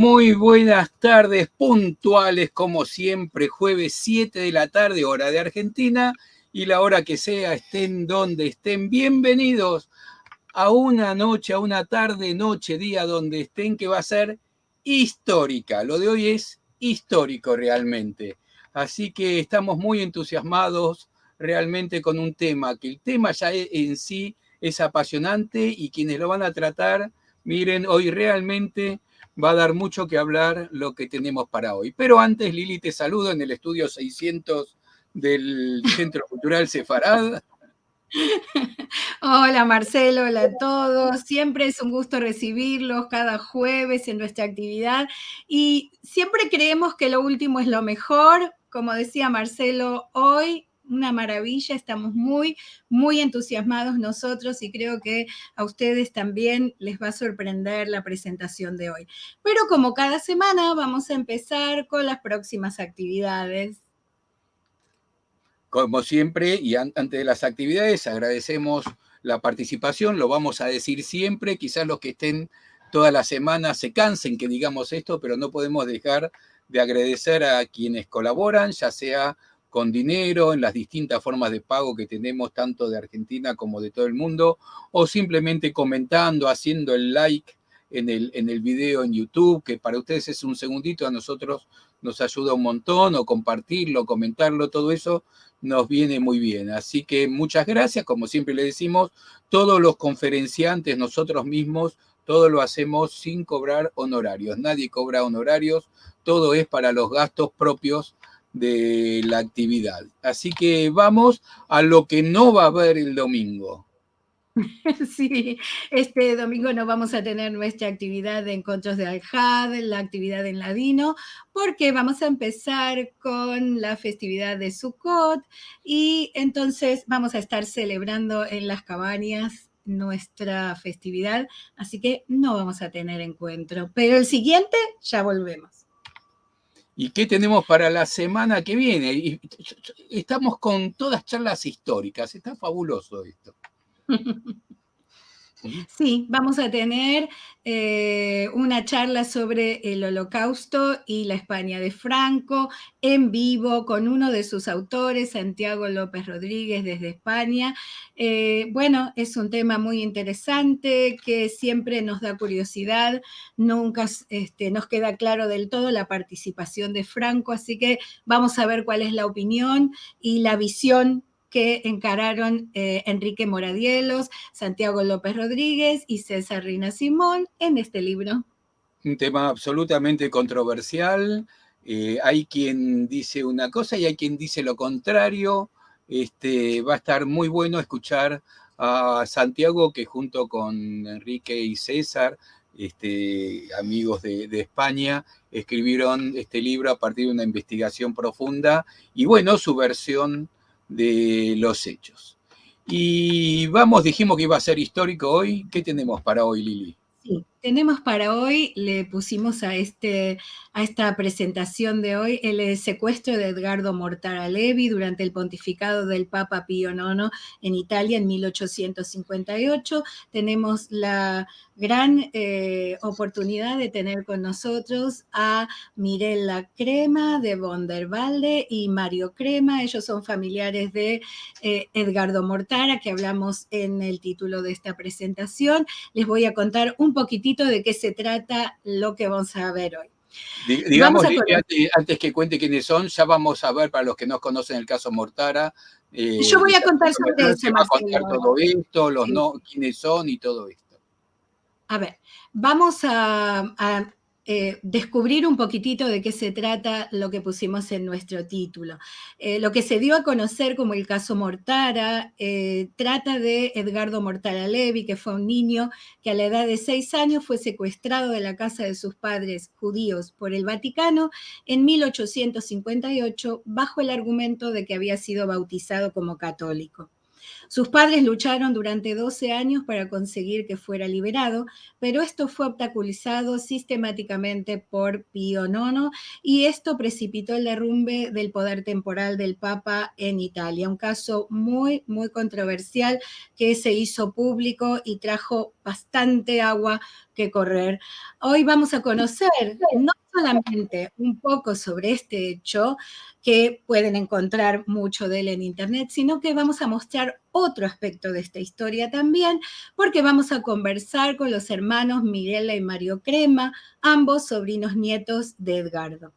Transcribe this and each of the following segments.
Muy buenas tardes, puntuales como siempre, jueves 7 de la tarde, hora de Argentina, y la hora que sea, estén donde estén. Bienvenidos a una noche, a una tarde, noche, día, donde estén, que va a ser histórica. Lo de hoy es histórico realmente. Así que estamos muy entusiasmados realmente con un tema, que el tema ya en sí es apasionante y quienes lo van a tratar, miren, hoy realmente va a dar mucho que hablar lo que tenemos para hoy. Pero antes, Lili, te saludo en el estudio 600 del Centro Cultural Sefarad. Hola Marcelo, hola a todos. Siempre es un gusto recibirlos cada jueves en nuestra actividad y siempre creemos que lo último es lo mejor. Como decía Marcelo, hoy una maravilla, estamos muy entusiasmados nosotros y creo que a ustedes también les va a sorprender la presentación de hoy. Pero como cada semana vamos a empezar con las próximas actividades. Como siempre, y antes de las actividades, agradecemos la participación, lo vamos a decir siempre, quizás los que estén toda la semana se cansen que digamos esto, pero no podemos dejar de agradecer a quienes colaboran, ya sea con dinero, en las distintas formas de pago que tenemos, tanto de Argentina como de todo el mundo, o simplemente comentando, haciendo el like en el video en YouTube, que para ustedes es un segundito, a nosotros nos ayuda un montón, o compartirlo, comentarlo, todo eso nos viene muy bien. Así que muchas gracias, como siempre le decimos, todos los conferenciantes, nosotros mismos, todo lo hacemos sin cobrar honorarios. Nadie cobra honorarios, todo es para los gastos propios de la actividad. Así que vamos a lo que no va a haber el domingo. Sí, este domingo no vamos a tener nuestra actividad de encuentros de Al-Had, la actividad en Ladino, porque vamos a empezar con la festividad de Sukkot y entonces vamos a estar celebrando en las cabañas nuestra festividad, así que no vamos a tener encuentro, pero el siguiente ya volvemos. ¿Y qué tenemos para la semana que viene? Y estamos con todas charlas históricas, está fabuloso esto. Sí, vamos a tener una charla sobre el Holocausto y la España de Franco en vivo con uno de sus autores, Santiago López Rodríguez desde España. Bueno, es un tema muy interesante que siempre nos da curiosidad, nunca nos queda claro del todo la participación de Franco, así que vamos a ver cuál es la opinión y la visión que encararon Enrique Moradielos, Santiago López Rodríguez y César Rina Simón en este libro. Un tema absolutamente controversial. Hay quien dice una cosa y hay quien dice lo contrario. Va a estar muy bueno escuchar a Santiago, que junto con Enrique y César, amigos de España, escribieron este libro a partir de una investigación profunda y bueno, su versión de los hechos. Y vamos, dijimos que iba a ser histórico hoy. ¿Qué tenemos para hoy, Lili? Sí, tenemos para hoy, le pusimos a esta presentación de hoy el secuestro de Edgardo Mortara Levi durante el pontificado del Papa Pío IX en Italia en 1858. Tenemos la gran oportunidad de tener con nosotros a Mirella Crema de Bondervalde y Mario Crema. Ellos son familiares de Edgardo Mortara, que hablamos en el título de esta presentación. Les voy a contar un poquitito de qué se trata lo que vamos a ver hoy. Digamos, antes que cuente quiénes son, ya vamos a ver, para los que no conocen el caso Mortara, yo voy a contar sobre eso, se va a contar todo esto, sí. quiénes son y todo esto. A ver, vamos a descubrir un poquitito de qué se trata lo que pusimos en nuestro título. Lo que se dio a conocer como el caso Mortara trata de Edgardo Mortara Levi, que fue un niño que a la edad de 6 años fue secuestrado de la casa de sus padres judíos por el Vaticano en 1858 bajo el argumento de que había sido bautizado como católico. Sus padres lucharon durante 12 años para conseguir que fuera liberado, pero esto fue obstaculizado sistemáticamente por Pío IX y esto precipitó el derrumbe del poder temporal del Papa en Italia. Un caso muy controversial que se hizo público y trajo bastante agua que correr. Hoy vamos a conocer no solamente un poco sobre este hecho, que pueden encontrar mucho de él en internet, sino que vamos a mostrar otro aspecto de esta historia también, porque vamos a conversar con los hermanos Mirella y Mario Crema, ambos sobrinos nietos de Edgardo.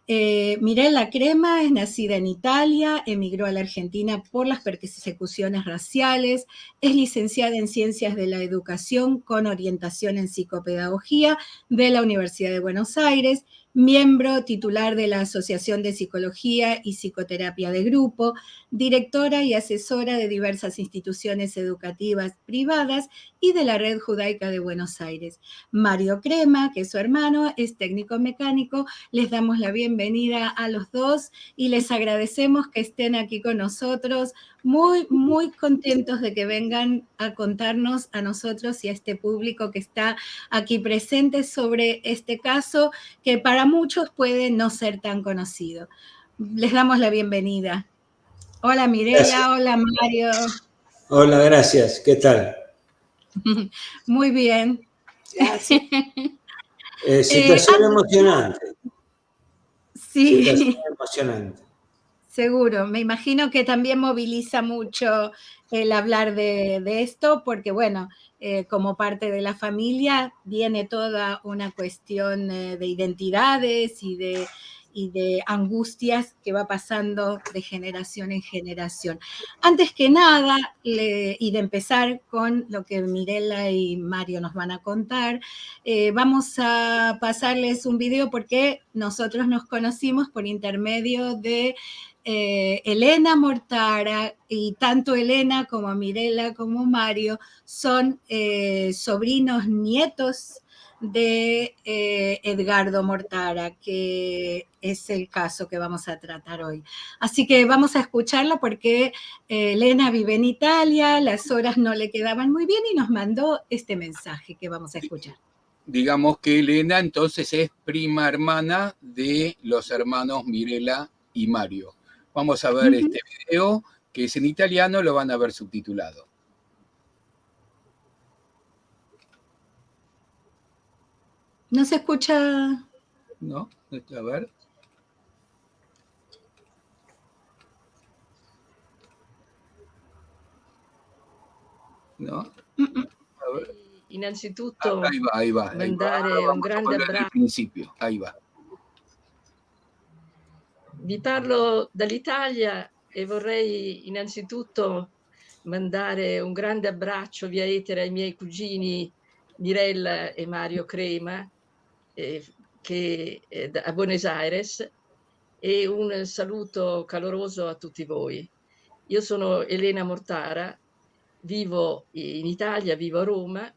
Mirella Crema es nacida en Italia, emigró a la Argentina por las persecuciones raciales, es licenciada en Ciencias de la Educación con orientación en Psicopedagogía de la Universidad de Buenos Aires, miembro titular de la Asociación de Psicología y Psicoterapia de Grupo, directora y asesora de diversas instituciones educativas privadas y de la Red Judaica de Buenos Aires. Mario Crema, que es su hermano, es técnico mecánico. Les damos la bienvenida a los dos y les agradecemos que estén aquí con nosotros, muy, muy contentos de que vengan a contarnos a nosotros y a este público que está aquí presente sobre este caso que para muchos puede no ser tan conocido. Les damos la bienvenida. Hola Mirella, hola Mario. Hola, gracias. ¿Qué tal? Muy bien. Gracias. Situación emocionante. Sí. Situación emocionante. Seguro, me imagino que también moviliza mucho el hablar de esto, porque bueno, como parte de la familia viene toda una cuestión de identidades y de angustias que va pasando de generación en generación. Antes que nada, y de empezar con lo que Mirella y Mario nos van a contar, vamos a pasarles un video porque nosotros nos conocimos por intermedio de Elena Mortara, y tanto Elena como Mirella como Mario son sobrinos nietos de Edgardo Mortara, que es el caso que vamos a tratar hoy. Así que vamos a escucharla porque Elena vive en Italia, las horas no le quedaban muy bien y nos mandó este mensaje que vamos a escuchar. Digamos que Elena entonces es prima hermana de los hermanos Mirella y Mario. Vamos a ver este video, que es en italiano, lo van a ver subtitulado. ¿No se escucha? No, a ver. No. A ver. Innanzitutto ahí va. mandare un grande abbraccio. Al principio, ahí va. Vi parlo dall'Italia e vorrei innanzitutto mandare un grande abbraccio via etere ai miei cugini Mirella e Mario Crema, che a Buenos Aires, e un saluto caloroso a tutti voi. Io sono Elena Mortara, vivo in Italia, vivo a Roma,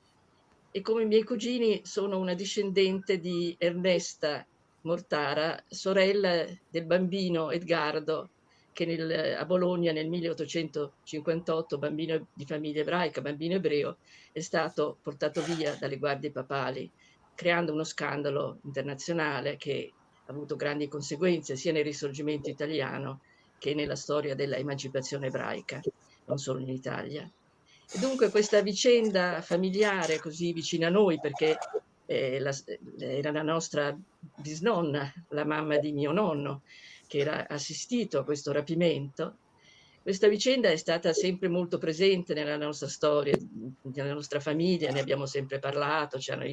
e come i miei cugini sono una discendente di Ernesta Mortara, sorella del bambino Edgardo, che a Bologna nel 1858, bambino di famiglia ebraica, bambino ebreo, è stato portato via dalle guardie papali, creando uno scandalo internazionale che ha avuto grandi conseguenze sia nel risorgimento italiano che nella storia della emancipazione ebraica, non solo in Italia. E dunque questa vicenda familiare così vicina a noi, perché era la nostra bisnonna, la mamma di mio nonno, che era assistito a questo rapimento. Questa vicenda è stata sempre molto presente nella nostra storia, nella nostra famiglia, ne abbiamo sempre parlato. C'era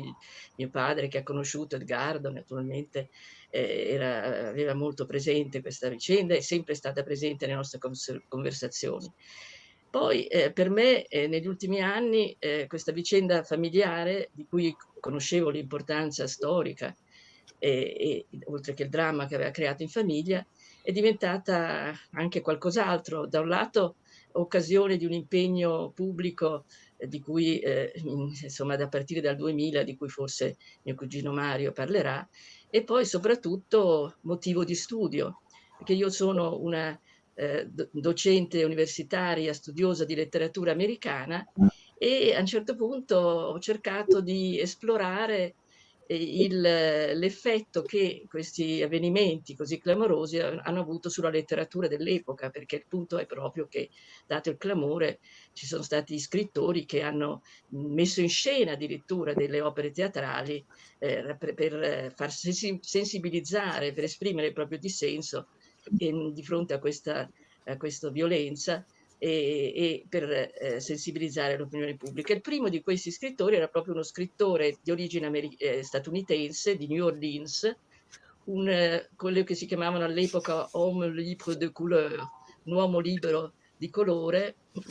mio padre che ha conosciuto Edgardo, naturalmente aveva molto presente questa vicenda, è sempre stata presente nelle nostre conversazioni. Poi per me negli ultimi anni questa vicenda familiare, di cui conoscevo l'importanza storica e oltre che il dramma che aveva creato in famiglia, è diventata anche qualcos'altro. Da un lato occasione di un impegno pubblico di cui insomma da partire dal 2000, di cui forse mio cugino Mario parlerà, e poi soprattutto motivo di studio, perché io sono una docente universitaria, studiosa di letteratura americana, e a un certo punto ho cercato di esplorare l'effetto che questi avvenimenti così clamorosi hanno avuto sulla letteratura dell'epoca, perché il punto è proprio che, dato il clamore, ci sono stati scrittori che hanno messo in scena addirittura delle opere teatrali per far sensibilizzare, per esprimere il proprio dissenso di fronte a questa violenza e per sensibilizzare l'opinione pubblica. Il primo di questi scrittori era proprio uno scrittore di origine statunitense, di New Orleans, quello che si chiamavano all'epoca homme libre de couleur, un uomo libero di colore, un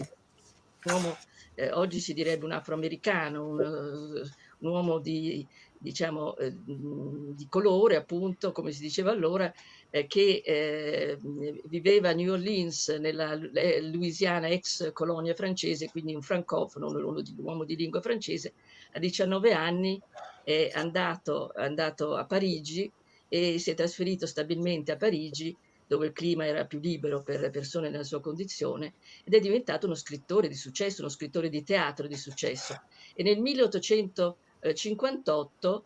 uomo, oggi si direbbe un afroamericano, un uomo diciamo, di colore, appunto, come si diceva allora, che viveva a New Orleans, nella Louisiana, ex colonia francese, quindi un francofono, un uomo di lingua francese. A 19 anni è andato a Parigi e si è trasferito stabilmente a Parigi, dove il clima era più libero per le persone nella sua condizione, ed è diventato uno scrittore di successo, uno scrittore di teatro di successo. E nel 1858,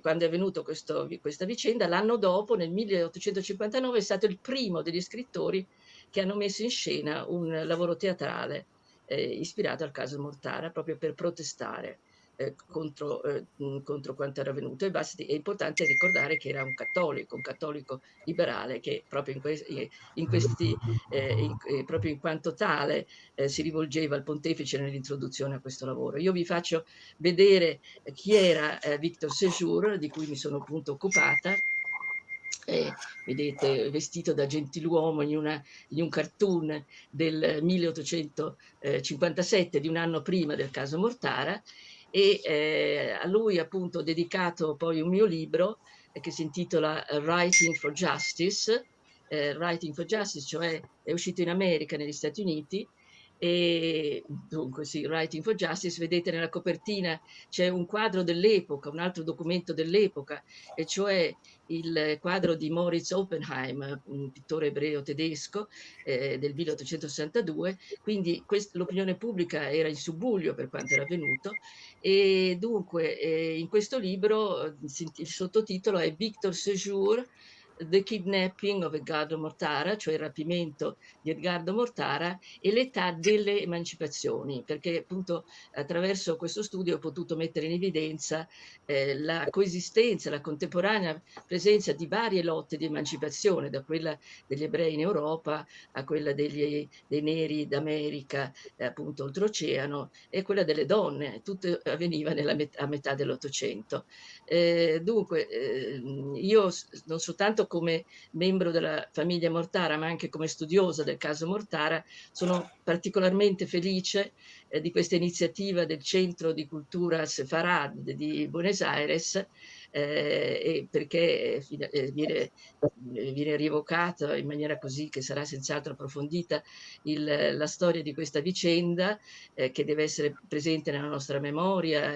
quando è avvenuto questa vicenda, l'anno dopo, nel 1859, è stato il primo degli scrittori che hanno messo in scena un lavoro teatrale ispirato al caso Mortara, proprio per protestare contro quanto era avvenuto. È importante ricordare che era un cattolico liberale, che proprio proprio in quanto tale si rivolgeva al pontefice nell'introduzione a questo lavoro. Io vi faccio vedere chi era Victor Séjour, di cui mi sono appunto occupata. Vedete, vestito da gentiluomo in un cartoon del 1857, di un anno prima del caso Mortara, e a lui appunto ho dedicato poi un mio libro che si intitola Writing for Justice, cioè è uscito in America, negli Stati Uniti, e dunque sì, Writing for Justice. Vedete nella copertina c'è un quadro dell'epoca, un altro documento dell'epoca, e cioè il quadro di Moritz Oppenheim, un pittore ebreo tedesco del 1862. Quindi l'opinione pubblica era in subbuglio per quanto era avvenuto, e dunque in questo libro il sottotitolo è Victor Séjour, The Kidnapping of Edgardo Mortara, cioè il rapimento di Edgardo Mortara e l'età delle emancipazioni, perché appunto attraverso questo studio ho potuto mettere in evidenza la coesistenza, la contemporanea presenza di varie lotte di emancipazione, da quella degli ebrei in Europa a quella dei neri d'America, appunto oltreoceano, e quella delle donne. Tutto avveniva a metà dell'Ottocento. Dunque, io non soltanto come membro della famiglia Mortara, ma anche come studiosa del caso Mortara, sono particolarmente felice di questa iniziativa del Centro di Cultura Sefarad di Buenos Aires, perché viene rievocata in maniera così che sarà senz'altro approfondita la storia di questa vicenda, che deve essere presente nella nostra memoria,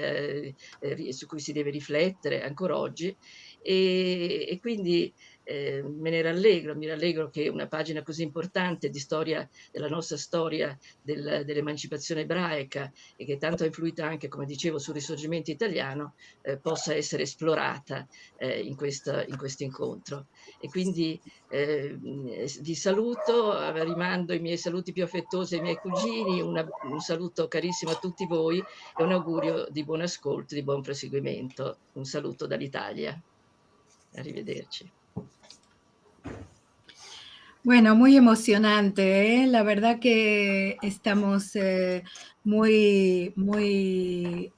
su cui si deve riflettere ancora oggi, e quindi mi rallegro che una pagina così importante di storia, della nostra storia dell'emancipazione ebraica, e che tanto ha influito anche, come dicevo, sul risorgimento italiano, possa essere esplorata in questo incontro. E quindi vi saluto, rimando i miei saluti più affettuosi ai miei cugini, un saluto carissimo a tutti voi e un augurio di buon ascolto, di buon proseguimento. Un saluto dall'Italia. Arrivederci. Bueno, muy emocionante, ¿eh? La verdad que estamos muy, muy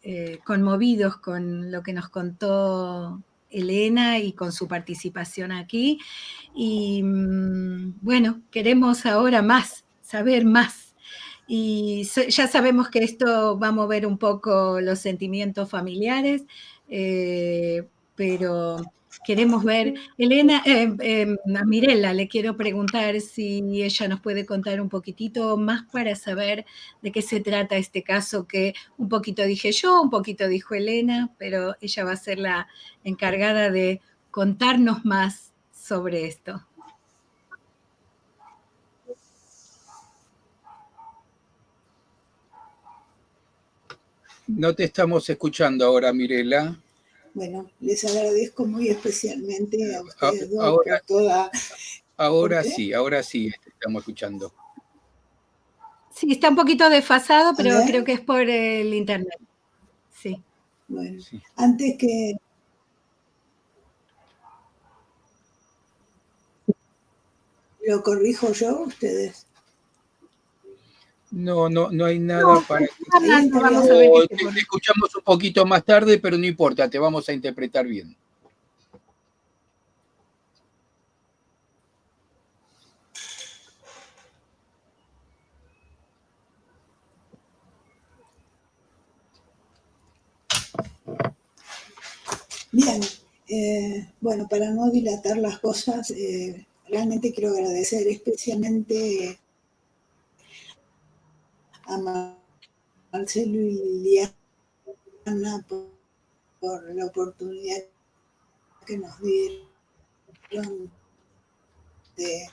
conmovidos con lo que nos contó Elena y con su participación aquí. Y bueno, queremos ahora más, saber más. Y ya sabemos que esto va a mover un poco los sentimientos familiares, pero queremos ver. Elena, a Mirella le quiero preguntar si ella nos puede contar un poquitito más para saber de qué se trata este caso, que un poquito dije yo, un poquito dijo Elena, pero ella va a ser la encargada de contarnos más sobre esto. No te estamos escuchando ahora, Mirela. Bueno, les agradezco muy especialmente a ustedes dos Ahora, por toda... ahora ¿Por qué? sí, ahora sí te estamos escuchando. Sí, está un poquito desfasado, pero ver. creo que es por el internet. Sí. Bueno, Sí. antes que... ¿Lo corrijo yo ustedes? No hay nada No, para... hablando, vamos a ver qué Te escuchamos un poquito más tarde, pero no importa, te vamos a interpretar bien. Bien, bueno, para no dilatar las cosas, realmente quiero agradecer especialmente a Marcelo y Liliana por la oportunidad que nos dieron de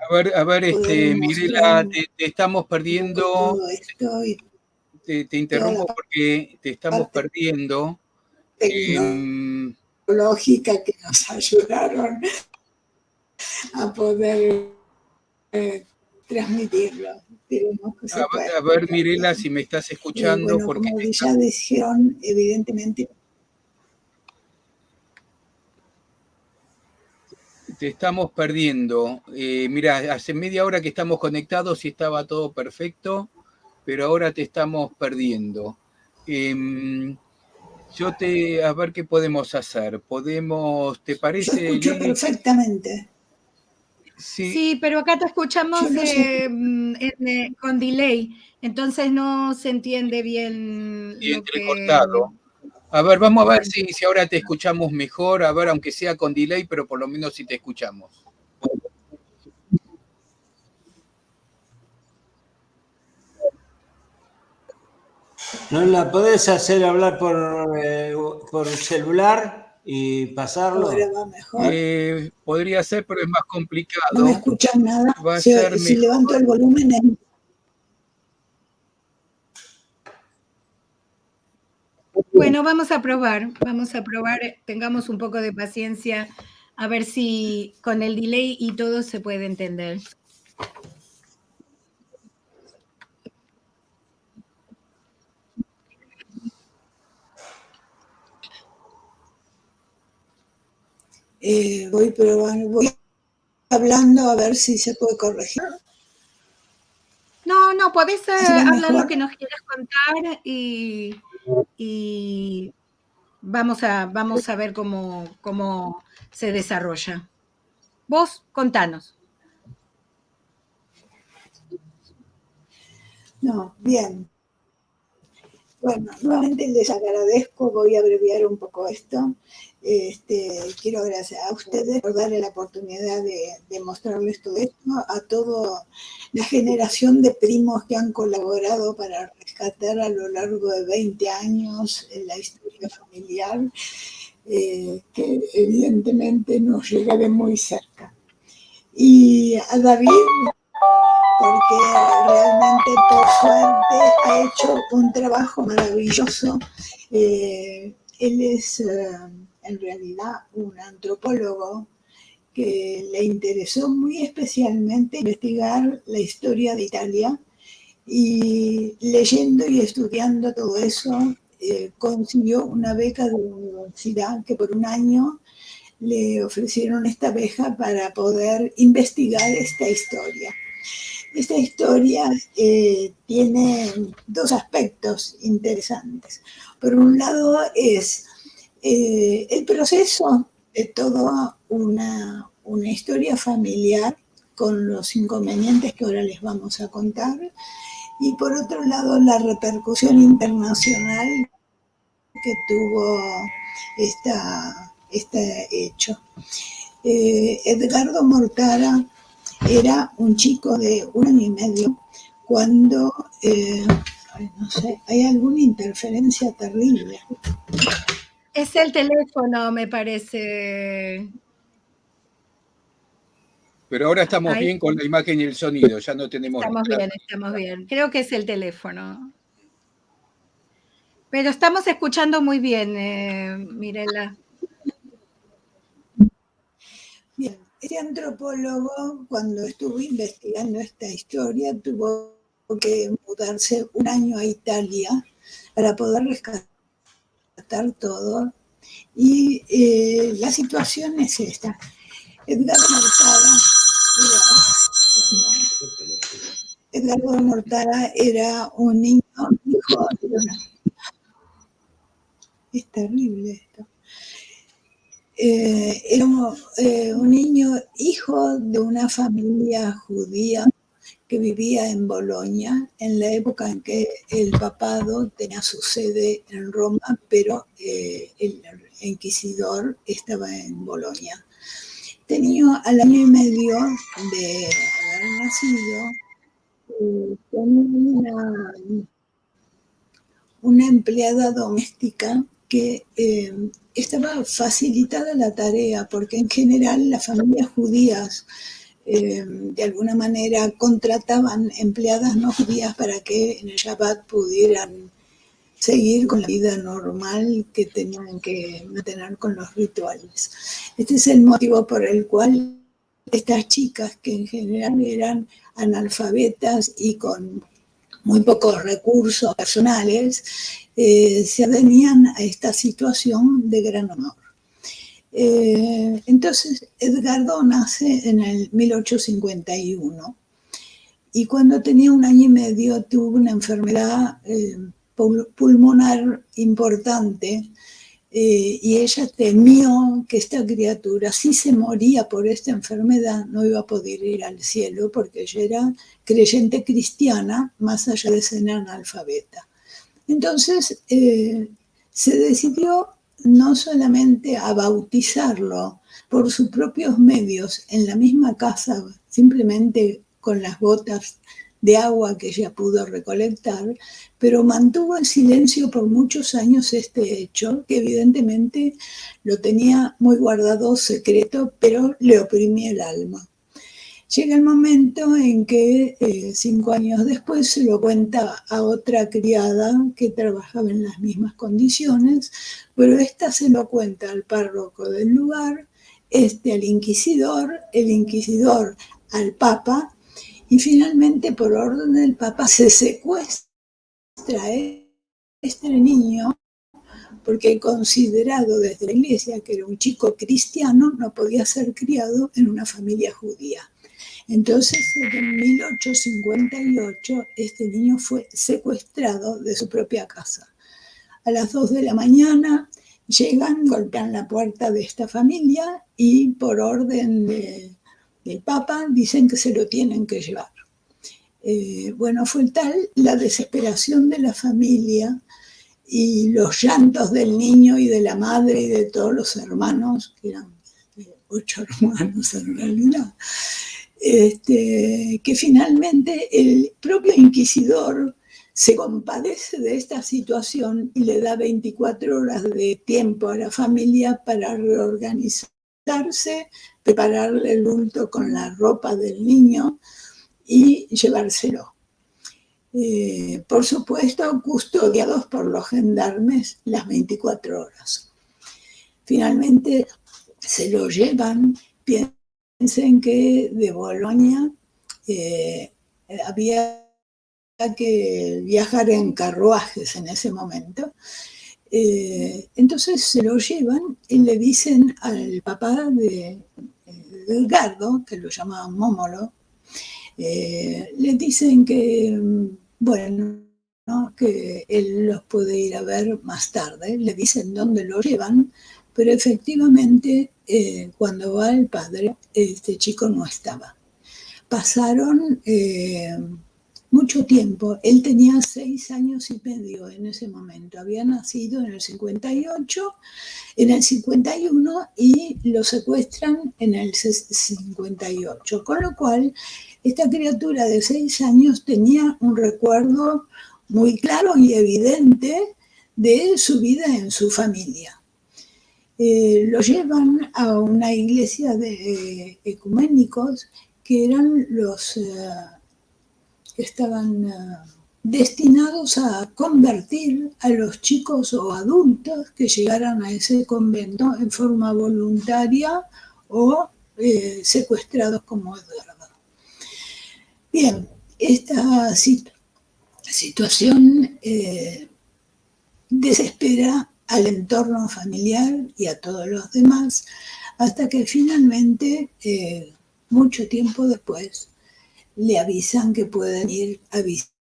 A ver, poder Mirela, mostrar te estamos un perdiendo. poco todo esto y Te interrumpo porque te estamos parte perdiendo. tecnológica que nos ayudaron a poder transmitirlo. A ver, Mirela, si me estás escuchando. Bueno, porque como ya dijeron, evidentemente... Te estamos perdiendo. Mira, hace media hora que estamos conectados y estaba todo perfecto, pero ahora te estamos perdiendo. A ver qué podemos hacer. ¿Te parece? Yo escucho perfectamente. Sí, pero acá te escuchamos no sé. Con delay, entonces no se entiende bien Y lo entrecortado. que... A ver, vamos a ver si ahora te escuchamos mejor, a ver, aunque sea con delay, pero por lo menos si te escuchamos. ¿No la podés hacer hablar por celular y pasarlo? Ahora va mejor. Podría ser, pero es más complicado. No me escuchan nada. Va a ser Si mejor. levanto el volumen... Bueno, vamos a probar, tengamos un poco de paciencia, a ver si con el delay y todo se puede entender. Voy probando, voy hablando a ver si se puede corregir. No, podés hablar mejor? lo que nos quieras contar y vamos a ver cómo se desarrolla. Vos, contanos. No, bien. Bueno, nuevamente les agradezco, voy a abreviar un poco esto. Quiero agradecer a ustedes por darle la oportunidad de mostrarles todo esto, a toda la generación de primos que han colaborado para rescatar a lo largo de 20 años la historia familiar, que evidentemente nos llega de muy cerca. Y a David, porque realmente por suerte ha hecho un trabajo maravilloso. Él es en realidad un antropólogo que le interesó muy especialmente investigar la historia de Italia, y leyendo y estudiando todo eso consiguió una beca de la universidad que por un año le ofrecieron esta beca para poder investigar esta historia. Esta historia tiene dos aspectos interesantes. Por un lado es el proceso de toda una historia familiar con los inconvenientes que ahora les vamos a contar, y por otro lado la repercusión internacional que tuvo este hecho. Edgardo Mortara era un chico de 1 año y medio cuando, no sé, hay alguna interferencia terrible. Es el teléfono, me parece. Pero ahora estamos bien con la imagen y el sonido, ya no tenemos... Estamos bien. Creo que es el teléfono. Pero estamos escuchando muy bien, Mirela. Bien, este antropólogo, cuando estuvo investigando esta historia, tuvo que mudarse un año a Italia para poder rescatar todo. Y la situación es esta. Edgardo Mortara era un niño hijo de una... Es terrible esto. Era un niño hijo de una familia judía que vivía en Bolonia en la época en que el papado tenía su sede en Roma, pero el inquisidor estaba en Bolonia. Tenía al año y medio de haber nacido, tenía una empleada doméstica que estaba facilitada la tarea, porque en general las familias judías de alguna manera contrataban empleadas no judías para que en el Shabbat pudieran seguir con la vida normal que tenían que mantener con los rituales. Este es el motivo por el cual estas chicas, que en general eran analfabetas y con muy pocos recursos personales, se avenían a esta situación de gran honor. Entonces, Edgardo nace en el 1851 y cuando tenía un año y medio tuvo una enfermedad pulmonar importante y ella temió que esta criatura, si se moría por esta enfermedad, no iba a poder ir al cielo porque ella era creyente cristiana, más allá de ser analfabeta. Entonces se decidió no solamente a bautizarlo por sus propios medios en la misma casa, simplemente con las gotas de agua que ella pudo recolectar, pero mantuvo en silencio por muchos años este hecho, que evidentemente lo tenía muy guardado secreto, pero le oprimía el alma. Llega el momento en que 5 años después se lo cuenta a otra criada que trabajaba en las mismas condiciones, pero esta se lo cuenta al párroco del lugar, al inquisidor, el inquisidor al papa, y finalmente por orden del papa se secuestra a este niño porque considerado desde la iglesia que era un chico cristiano, no podía ser criado en una familia judía. Entonces, en 1858, este niño fue secuestrado de su propia casa. A las 2 de la mañana llegan, golpean la puerta de esta familia y por orden del Papa dicen que se lo tienen que llevar. Bueno, fue tal la desesperación de la familia y los llantos del niño y de la madre y de todos los hermanos, que eran 8 hermanos en realidad, que finalmente el propio inquisidor se compadece de esta situación y le da 24 horas de tiempo a la familia para reorganizarse, prepararle el luto con la ropa del niño y llevárselo. Por supuesto, custodiados por los gendarmes las 24 horas. Finalmente se lo llevan. Piensen que de Bolonia había que viajar en carruajes en ese momento. Entonces se lo llevan y le dicen al papá de Edgardo, que lo llamaban Mómolo, le dicen que, bueno, ¿no?, que él los puede ir a ver más tarde. Le dicen dónde lo llevan, pero efectivamente cuando va el padre, este chico no estaba. Pasaron mucho tiempo. Él tenía 6 años y medio en ese momento. Había nacido en el 58, en el 51 y lo secuestran en el 58. Con lo cual, esta criatura de 6 años tenía un recuerdo muy claro y evidente de su vida en su familia. Lo llevan a una iglesia de ecuménicos que eran los que estaban destinados a convertir a los chicos o adultos que llegaran a ese convento en forma voluntaria o secuestrados como Edgardo. Bien, esta situación desespera al entorno familiar y a todos los demás, hasta que finalmente, mucho tiempo después, le avisan que pueden ir a visitarlo.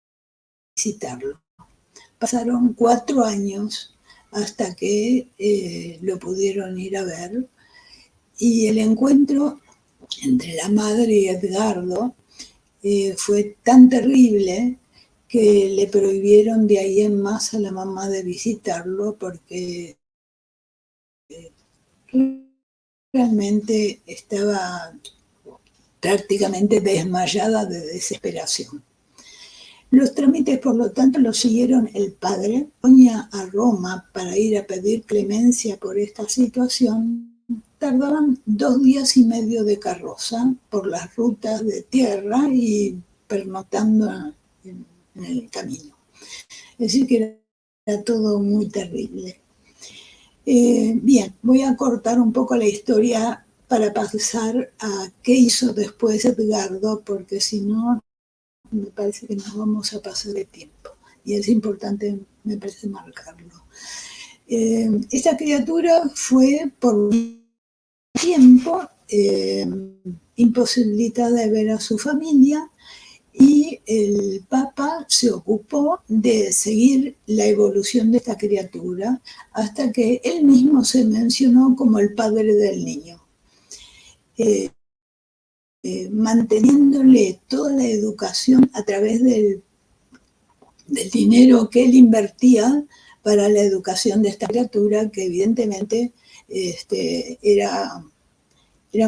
Pasaron 4 años hasta que lo pudieron ir a ver, y el encuentro entre la madre y Edgardo fue tan terrible que le prohibieron de ahí en más a la mamá de visitarlo, porque realmente estaba prácticamente desmayada de desesperación. Los trámites, por lo tanto, los siguieron el padre. Venía a Roma para ir a pedir clemencia por esta situación. Tardaban 2 días y medio de carroza por las rutas de tierra y pernoctando en el camino. Es decir, que era todo muy terrible. Bien, voy a cortar un poco la historia para pasar a qué hizo después Edgardo, porque si no, me parece que nos vamos a pasar de tiempo. Y es importante, me parece, marcarlo. Esta criatura fue por tiempo imposibilitada de ver a su familia, y el Papa se ocupó de seguir la evolución de esta criatura hasta que él mismo se mencionó como el padre del niño, manteniéndole toda la educación a través del dinero que él invertía para la educación de esta criatura, que evidentemente era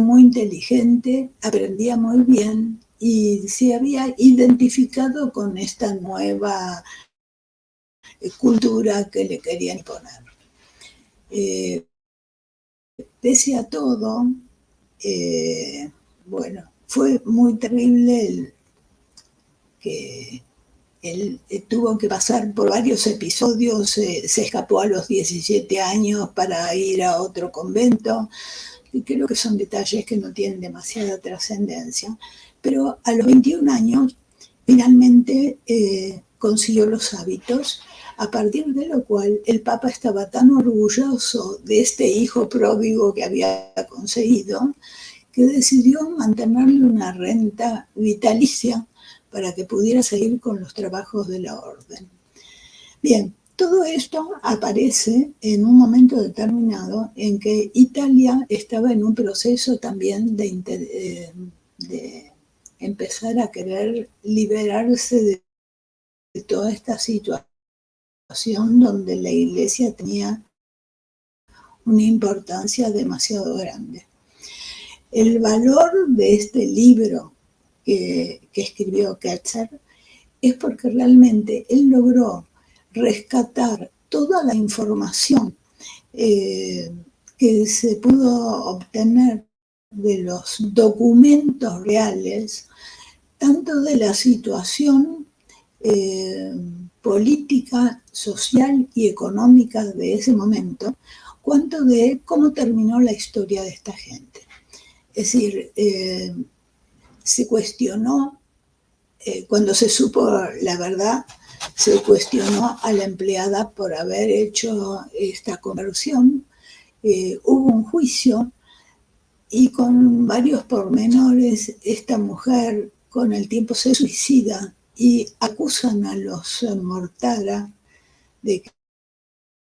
muy inteligente, aprendía muy bien y se había identificado con esta nueva cultura que le querían imponer. Pese a todo, bueno, fue muy terrible que él tuvo que pasar por varios episodios. Se escapó a los 17 años para ir a otro convento, y creo que son detalles que no tienen demasiada trascendencia, pero a los 21 años finalmente consiguió los hábitos, a partir de lo cual el Papa estaba tan orgulloso de este hijo pródigo que había conseguido, que decidió mantenerle una renta vitalicia para que pudiera seguir con los trabajos de la orden. Bien, todo esto aparece en un momento determinado en que Italia estaba en un proceso también de empezar a querer liberarse de toda esta situación donde la Iglesia tenía una importancia demasiado grande. El valor de este libro que escribió Ketzer es porque realmente él logró rescatar toda la información que se pudo obtener de los documentos reales, tanto de la situación política, social y económica de ese momento, cuanto de cómo terminó la historia de esta gente. Es decir, se cuestionó, cuando se supo la verdad, se cuestionó a la empleada por haber hecho esta conversión. Hubo un juicio y con varios pormenores esta mujer con el tiempo se suicida y acusan a los Mortara de que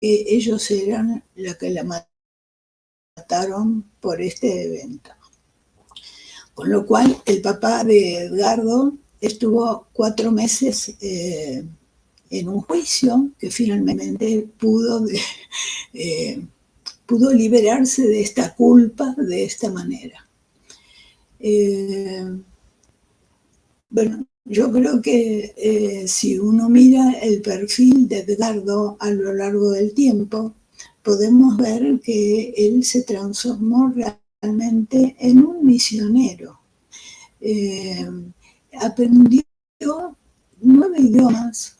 ellos eran los que la mataron por este evento. Con lo cual el papá de Edgardo estuvo 4 meses en un juicio que finalmente pudo liberarse de esta culpa de esta manera. Bueno, yo creo que si uno mira el perfil de Edgardo a lo largo del tiempo, podemos ver que él se transformó realmente en un misionero. Aprendió 9 idiomas,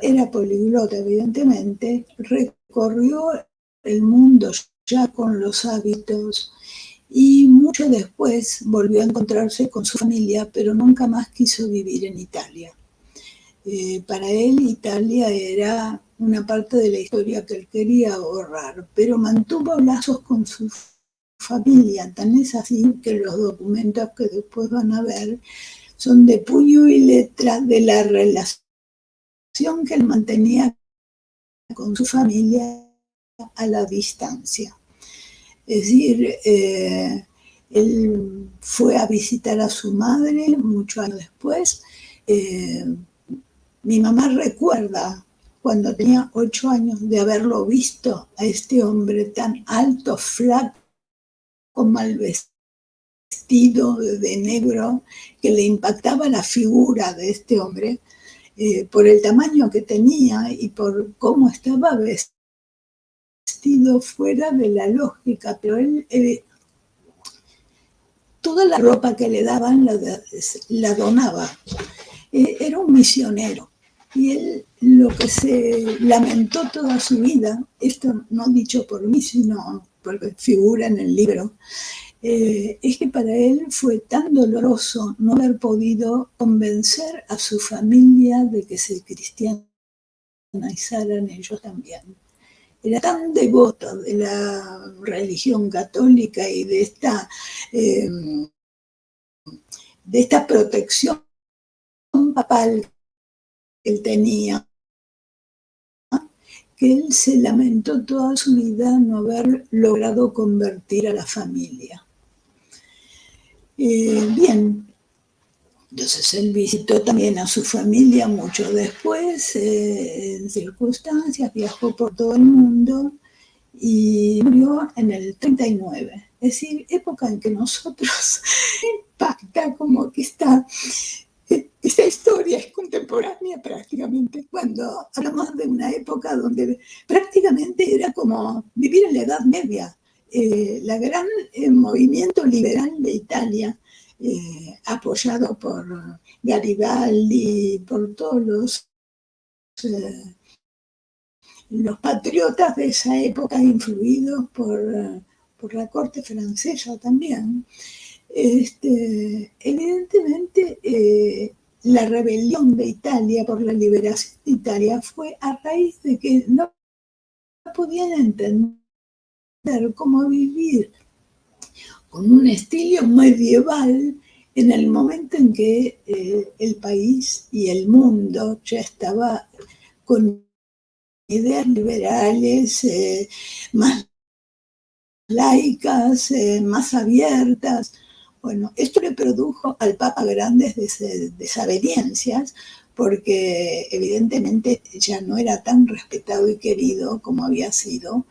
era poliglota evidentemente, recorrió el mundo ya con los hábitos y mucho después volvió a encontrarse con su familia, pero nunca más quiso vivir en Italia. Para él Italia era una parte de la historia que él quería borrar, pero mantuvo lazos con su familia, tan es así que los documentos que después van a ver son de puño y letra de la relación que él mantenía con su familia a la distancia. Es decir, él fue a visitar a su madre muchos años después. Mi mamá recuerda cuando tenía 8 años de haberlo visto a este hombre tan alto, flaco, mal vestido de negro, que le impactaba la figura de este hombre por el tamaño que tenía y por cómo estaba vestido fuera de la lógica. Pero él, toda la ropa que le daban la donaba. Era un misionero. Y él lo que se lamentó toda su vida, esto no dicho por mí, sino porque figura en el libro, es que para él fue tan doloroso no haber podido convencer a su familia de que se cristianizaran ellos también. Era tan devoto de la religión católica y de esta protección papal que él tenía, que él se lamentó toda su vida no haber logrado convertir a la familia. Bien, entonces él visitó también a su familia mucho después, en circunstancias, viajó por todo el mundo y murió en el 39. Es decir, época en que nosotros impacta como que esta historia es contemporánea prácticamente, cuando hablamos de una época donde prácticamente era como vivir en la Edad Media. La gran movimiento liberal de Italia, apoyado por Garibaldi, por todos los patriotas de esa época, influidos por la corte francesa también. Evidentemente, la rebelión de Italia por la liberación de Italia fue a raíz de que no podían entender cómo vivir con un estilo medieval en el momento en que el país y el mundo ya estaba con ideas liberales, más laicas, más abiertas. Bueno, esto le produjo al Papa grandes desavenencias, porque evidentemente ya no era tan respetado y querido como había sido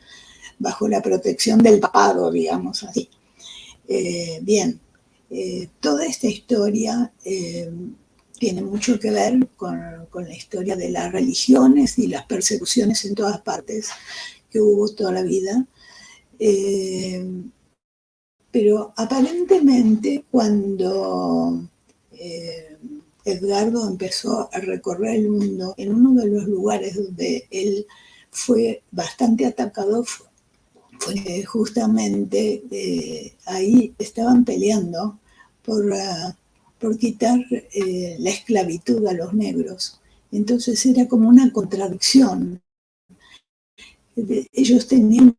bajo la protección del papado, digamos así. Bien, toda esta historia tiene mucho que ver con la historia de las religiones y las persecuciones en todas partes que hubo toda la vida. Pero aparentemente cuando Edgardo empezó a recorrer el mundo, en uno de los lugares donde él fue bastante atacado fue justamente ahí estaban peleando por quitar la esclavitud a los negros. Entonces era como una contradicción. Ellos tenían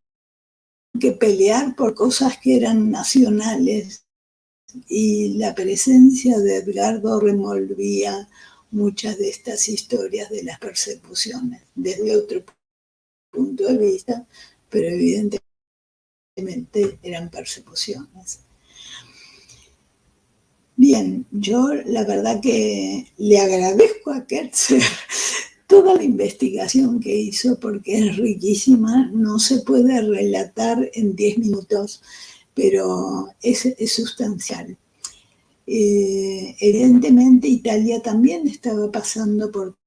que pelear por cosas que eran nacionales y la presencia de Edgardo revolvía muchas de estas historias de las persecuciones desde otro punto de vista, pero evidentemente eran persecuciones. Bien, yo la verdad que le agradezco a Kertzer toda la investigación que hizo porque es riquísima, no se puede relatar en 10 minutos, pero es sustancial. Evidentemente Italia también estaba pasando por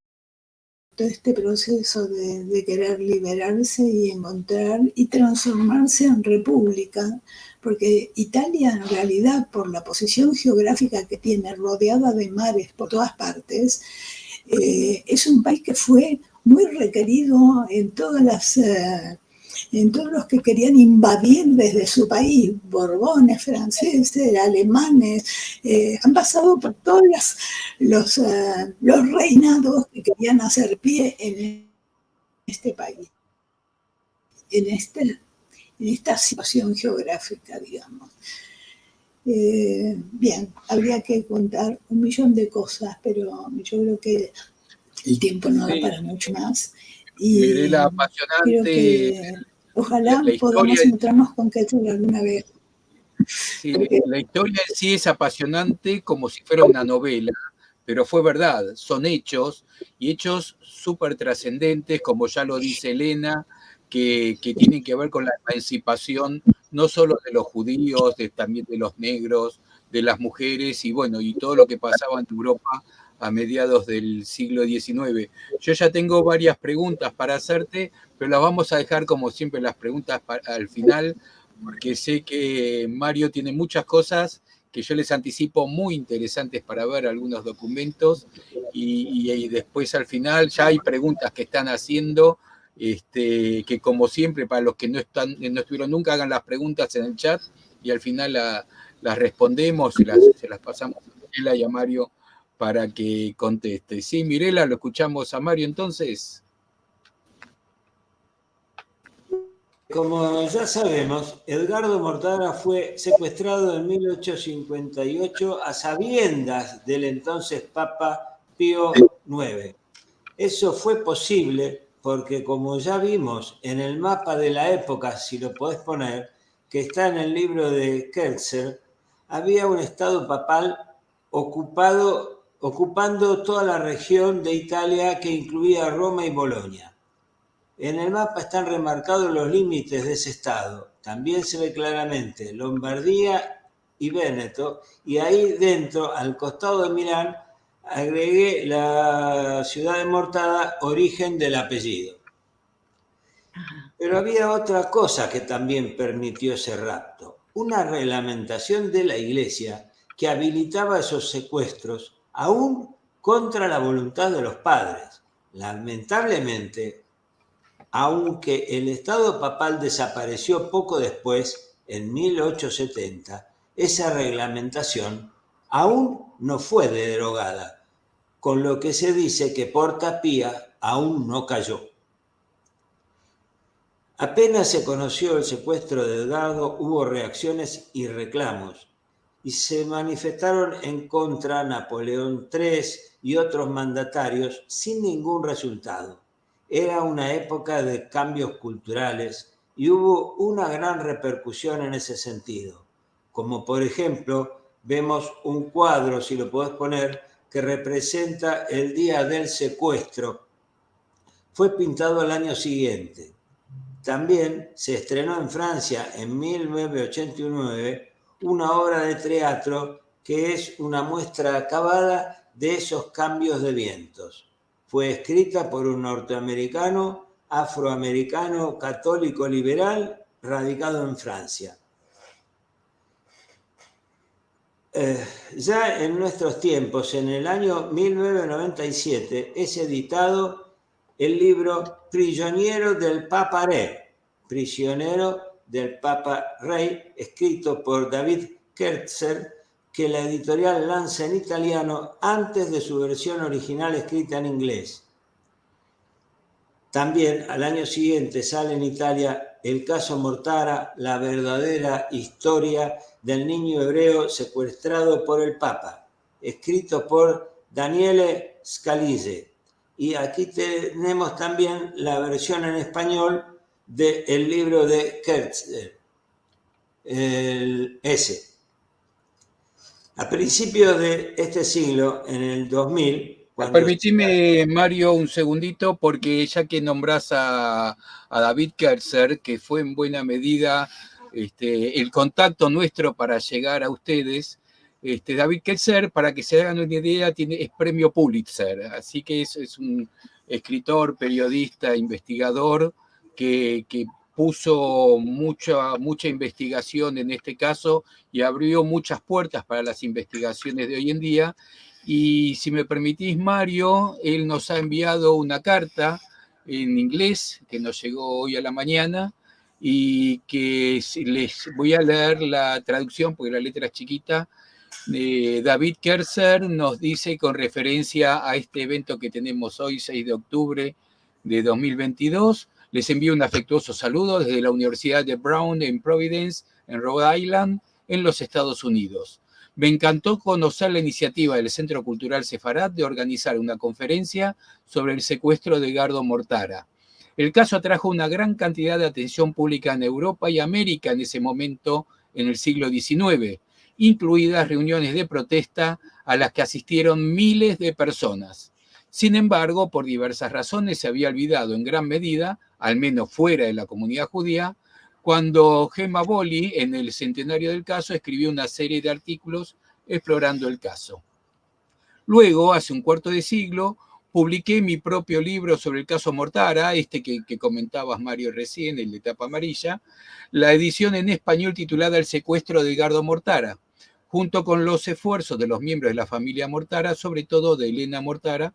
todo este proceso de querer liberarse y encontrar y transformarse en república, porque Italia en realidad por la posición geográfica que tiene, rodeada de mares por todas partes, Es un país que fue muy requerido en todos los que querían invadir desde su país, borbones, franceses, alemanes, han pasado por todos los reinados que querían hacer pie en este país, en esta situación geográfica, digamos. Bien, habría que contar 1.000.000 de cosas, pero yo creo que el tiempo no da para mucho más. Y Mirela, creo apasionante. que ojalá La podamos historia, encontrarnos con Quetzal alguna vez. sí, la historia en sí es apasionante como si fuera una novela, pero fue verdad, son hechos, y hechos súper trascendentes, como ya lo dice Elena, que tienen que ver con la emancipación no solo de los judíos, también de los negros, de las mujeres, y bueno, y todo lo que pasaba en Europa a mediados del siglo XIX. Yo ya tengo varias preguntas para hacerte, pero las vamos a dejar como siempre las preguntas al final, porque sé que Mario tiene muchas cosas que yo les anticipo muy interesantes para ver algunos documentos y después al final ya hay preguntas que están haciendo, que como siempre para los que no estuvieron nunca hagan las preguntas en el chat y al final las respondemos, se las pasamos a Mirela y a Mario para que conteste. Sí, Mirela, lo escuchamos a Mario entonces. Como ya sabemos, Edgardo Mortara fue secuestrado en 1858 a sabiendas del entonces Papa Pío IX. Eso fue posible porque, como ya vimos en el mapa de la época, si lo podés poner, que está en el libro de Kertzer, había un estado papal ocupando toda la región de Italia que incluía Roma y Bolonia. En el mapa están remarcados los límites de ese estado. También se ve claramente Lombardía y Véneto, y ahí dentro, al costado de Milán, agregué la ciudad de Mortada, origen del apellido. Pero había otra cosa que también permitió ese rapto, una reglamentación de la Iglesia que habilitaba esos secuestros aún contra la voluntad de los padres. Lamentablemente, aunque el estado papal desapareció poco después, en 1870, esa reglamentación aún no fue derogada, con lo que se dice que Porta Pía aún no cayó. Apenas se conoció el secuestro de Edgardo, hubo reacciones y reclamos, y se manifestaron en contra Napoleón III y otros mandatarios sin ningún resultado. Era una época de cambios culturales y hubo una gran repercusión en ese sentido. Como por ejemplo, vemos un cuadro, si lo podés poner, que representa el día del secuestro. Fue pintado al año siguiente. También se estrenó en Francia en 1989 una obra de teatro que es una muestra acabada de esos cambios de vientos. Fue escrita por un norteamericano, afroamericano, católico liberal, radicado en Francia. Ya en nuestros tiempos, en el año 1997, es editado el libro Prigioniero del Papa Re, Prisionero del Papa Rey, escrito por David Kertzer, que la editorial lanza en italiano antes de su versión original escrita en inglés. También al año siguiente sale en Italia El caso Mortara, la verdadera historia del niño hebreo secuestrado por el Papa, escrito por Daniele Scalise. Y aquí tenemos también la versión en español del libro de Kertzer, el S. A principios de este siglo, en el 2000... Permitime, Mario, un segundito, porque ya que nombrás a David Kertzer, que fue en buena medida el contacto nuestro para llegar a ustedes, David Kertzer, para que se hagan una idea, es premio Pulitzer, así que es un escritor, periodista, investigador, que puso mucha investigación en este caso y abrió muchas puertas para las investigaciones de hoy en día. Y si me permitís, Mario, él nos ha enviado una carta en inglés que nos llegó hoy a la mañana y que les voy a leer la traducción porque la letra es chiquita. David Kerser nos dice, con referencia a este evento que tenemos hoy, 6 de octubre de 2022, les envío un afectuoso saludo desde la Universidad de Brown en Providence, en Rhode Island, en los Estados Unidos. Me encantó conocer la iniciativa del Centro Cultural Sefarad de organizar una conferencia sobre el secuestro de Edgardo Mortara. El caso atrajo una gran cantidad de atención pública en Europa y América en ese momento, en el siglo XIX, incluidas reuniones de protesta a las que asistieron miles de personas. Sin embargo, por diversas razones se había olvidado en gran medida, al menos fuera de la comunidad judía, cuando Gemma Bolli, en el centenario del caso, escribió una serie de artículos explorando el caso. Luego, hace un cuarto de siglo, publiqué mi propio libro sobre el caso Mortara, este que comentabas, Mario, recién, el de tapa amarilla, la edición en español titulada El secuestro de Edgardo Mortara, junto con los esfuerzos de los miembros de la familia Mortara, sobre todo de Elena Mortara.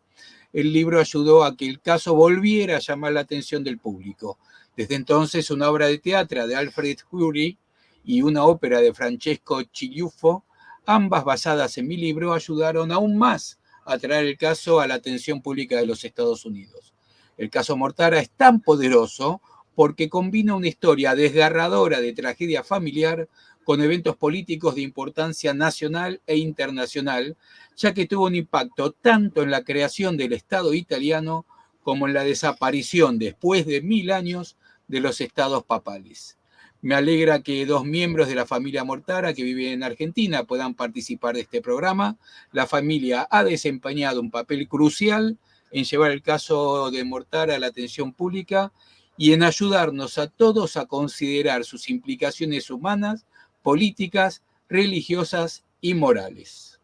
El libro ayudó a que el caso volviera a llamar la atención del público. Desde entonces, una obra de teatro de Alfred Jury y una ópera de Francesco Cigliuffo, ambas basadas en mi libro, ayudaron aún más a traer el caso a la atención pública de los Estados Unidos. El caso Mortara es tan poderoso porque combina una historia desgarradora de tragedia familiar con eventos políticos de importancia nacional e internacional, ya que tuvo un impacto tanto en la creación del Estado italiano como en la desaparición, después de 1000 años, de los estados papales. Me alegra que 2 miembros de la familia Mortara que viven en Argentina puedan participar de este programa. La familia ha desempeñado un papel crucial en llevar el caso de Mortara a la atención pública y en ayudarnos a todos a considerar sus implicaciones humanas, políticas, religiosas y morales.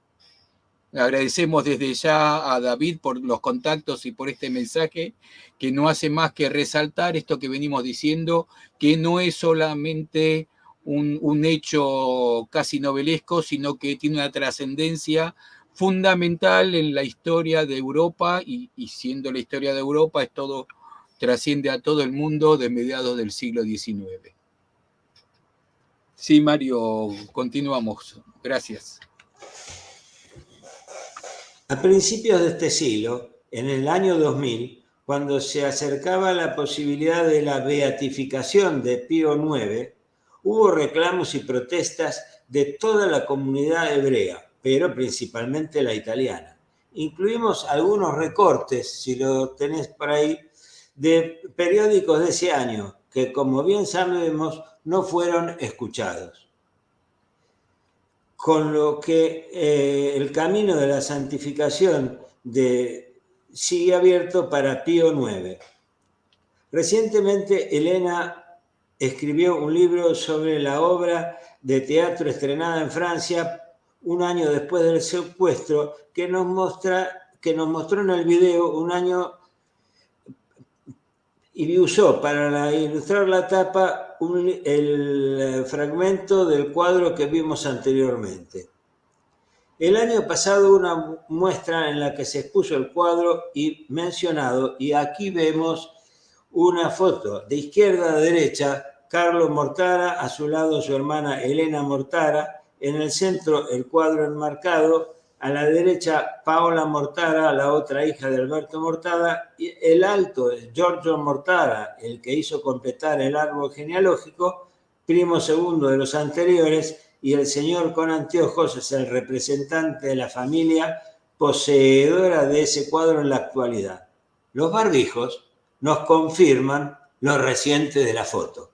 Agradecemos desde ya a David por los contactos y por este mensaje que no hace más que resaltar esto que venimos diciendo, que no es solamente un hecho casi novelesco, sino que tiene una trascendencia fundamental en la historia de Europa y siendo la historia de Europa, trasciende a todo el mundo de mediados del siglo XIX. Sí, Mario, continuamos. Gracias. A principios de este siglo, en el año 2000, cuando se acercaba la posibilidad de la beatificación de Pío IX, hubo reclamos y protestas de toda la comunidad hebrea, pero principalmente la italiana. Incluimos algunos recortes, si lo tenés por ahí, de periódicos de ese año, que como bien sabemos no fueron escuchados. Con lo que el camino de la santificación sigue abierto para Pío IX. Recientemente, Elena escribió un libro sobre la obra de teatro estrenada en Francia un año después del secuestro, que nos mostró en el video un año y usó para ilustrar la tapa el fragmento del cuadro que vimos anteriormente. El año pasado una muestra en la que se expuso el cuadro y mencionado, y aquí vemos una foto de izquierda a derecha, Carlo Mortara, a su lado su hermana Elena Mortara, en el centro el cuadro enmarcado, a la derecha Paola Mortara, la otra hija de Alberto Mortara, y el alto es Giorgio Mortara, el que hizo completar el árbol genealógico, primo segundo de los anteriores, y el señor con anteojos es el representante de la familia poseedora de ese cuadro en la actualidad. Los barbijos nos confirman lo reciente de la foto.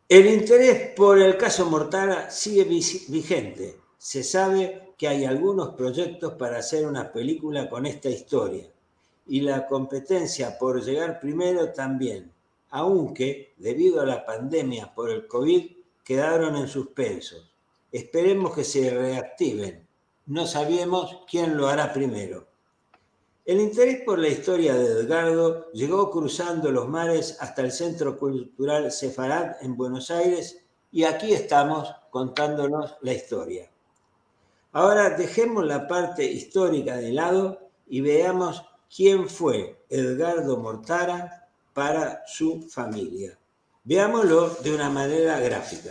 El interés por el caso Mortara sigue vigente. Se sabe que hay algunos proyectos para hacer una película con esta historia y la competencia por llegar primero también, aunque debido a la pandemia por el COVID quedaron en suspenso. Esperemos que se reactiven. No sabemos quién lo hará primero. El interés por la historia de Edgardo llegó cruzando los mares hasta el Centro Cultural Sefarad en Buenos Aires y aquí estamos contándonos la historia. Ahora dejemos la parte histórica de lado y veamos quién fue Edgardo Mortara para su familia. Veámoslo de una manera gráfica.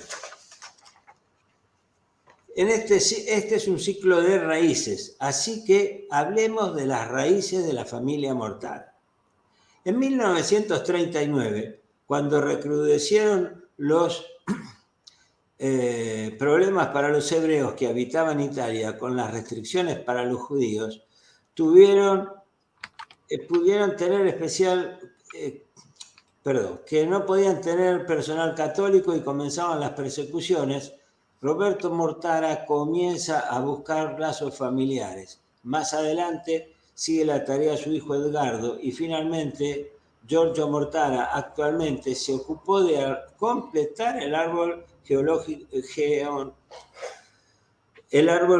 Este es un ciclo de raíces, así que hablemos de las raíces de la familia Mortara. En 1939, cuando recrudecieron los problemas para los hebreos que habitaban Italia con las restricciones para los judíos, pudieron tener que no podían tener personal católico y comenzaban las persecuciones. Roberto Mortara comienza a buscar lazos familiares. Más adelante sigue la tarea de su hijo Edgardo y finalmente Giorgio Mortara actualmente se ocupó de completar el árbol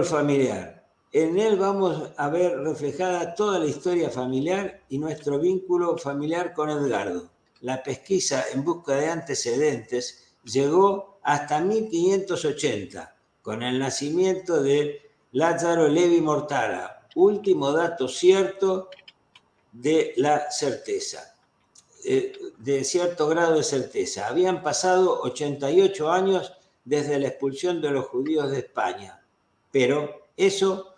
familiar. En él vamos a ver reflejada toda la historia familiar y nuestro vínculo familiar con Edgardo. La pesquisa en busca de antecedentes llegó hasta 1580, con el nacimiento de Lazzaro Levi Mortara, último dato cierto de la certeza, de cierto grado de certeza. Habían pasado 88 años desde la expulsión de los judíos de España, pero eso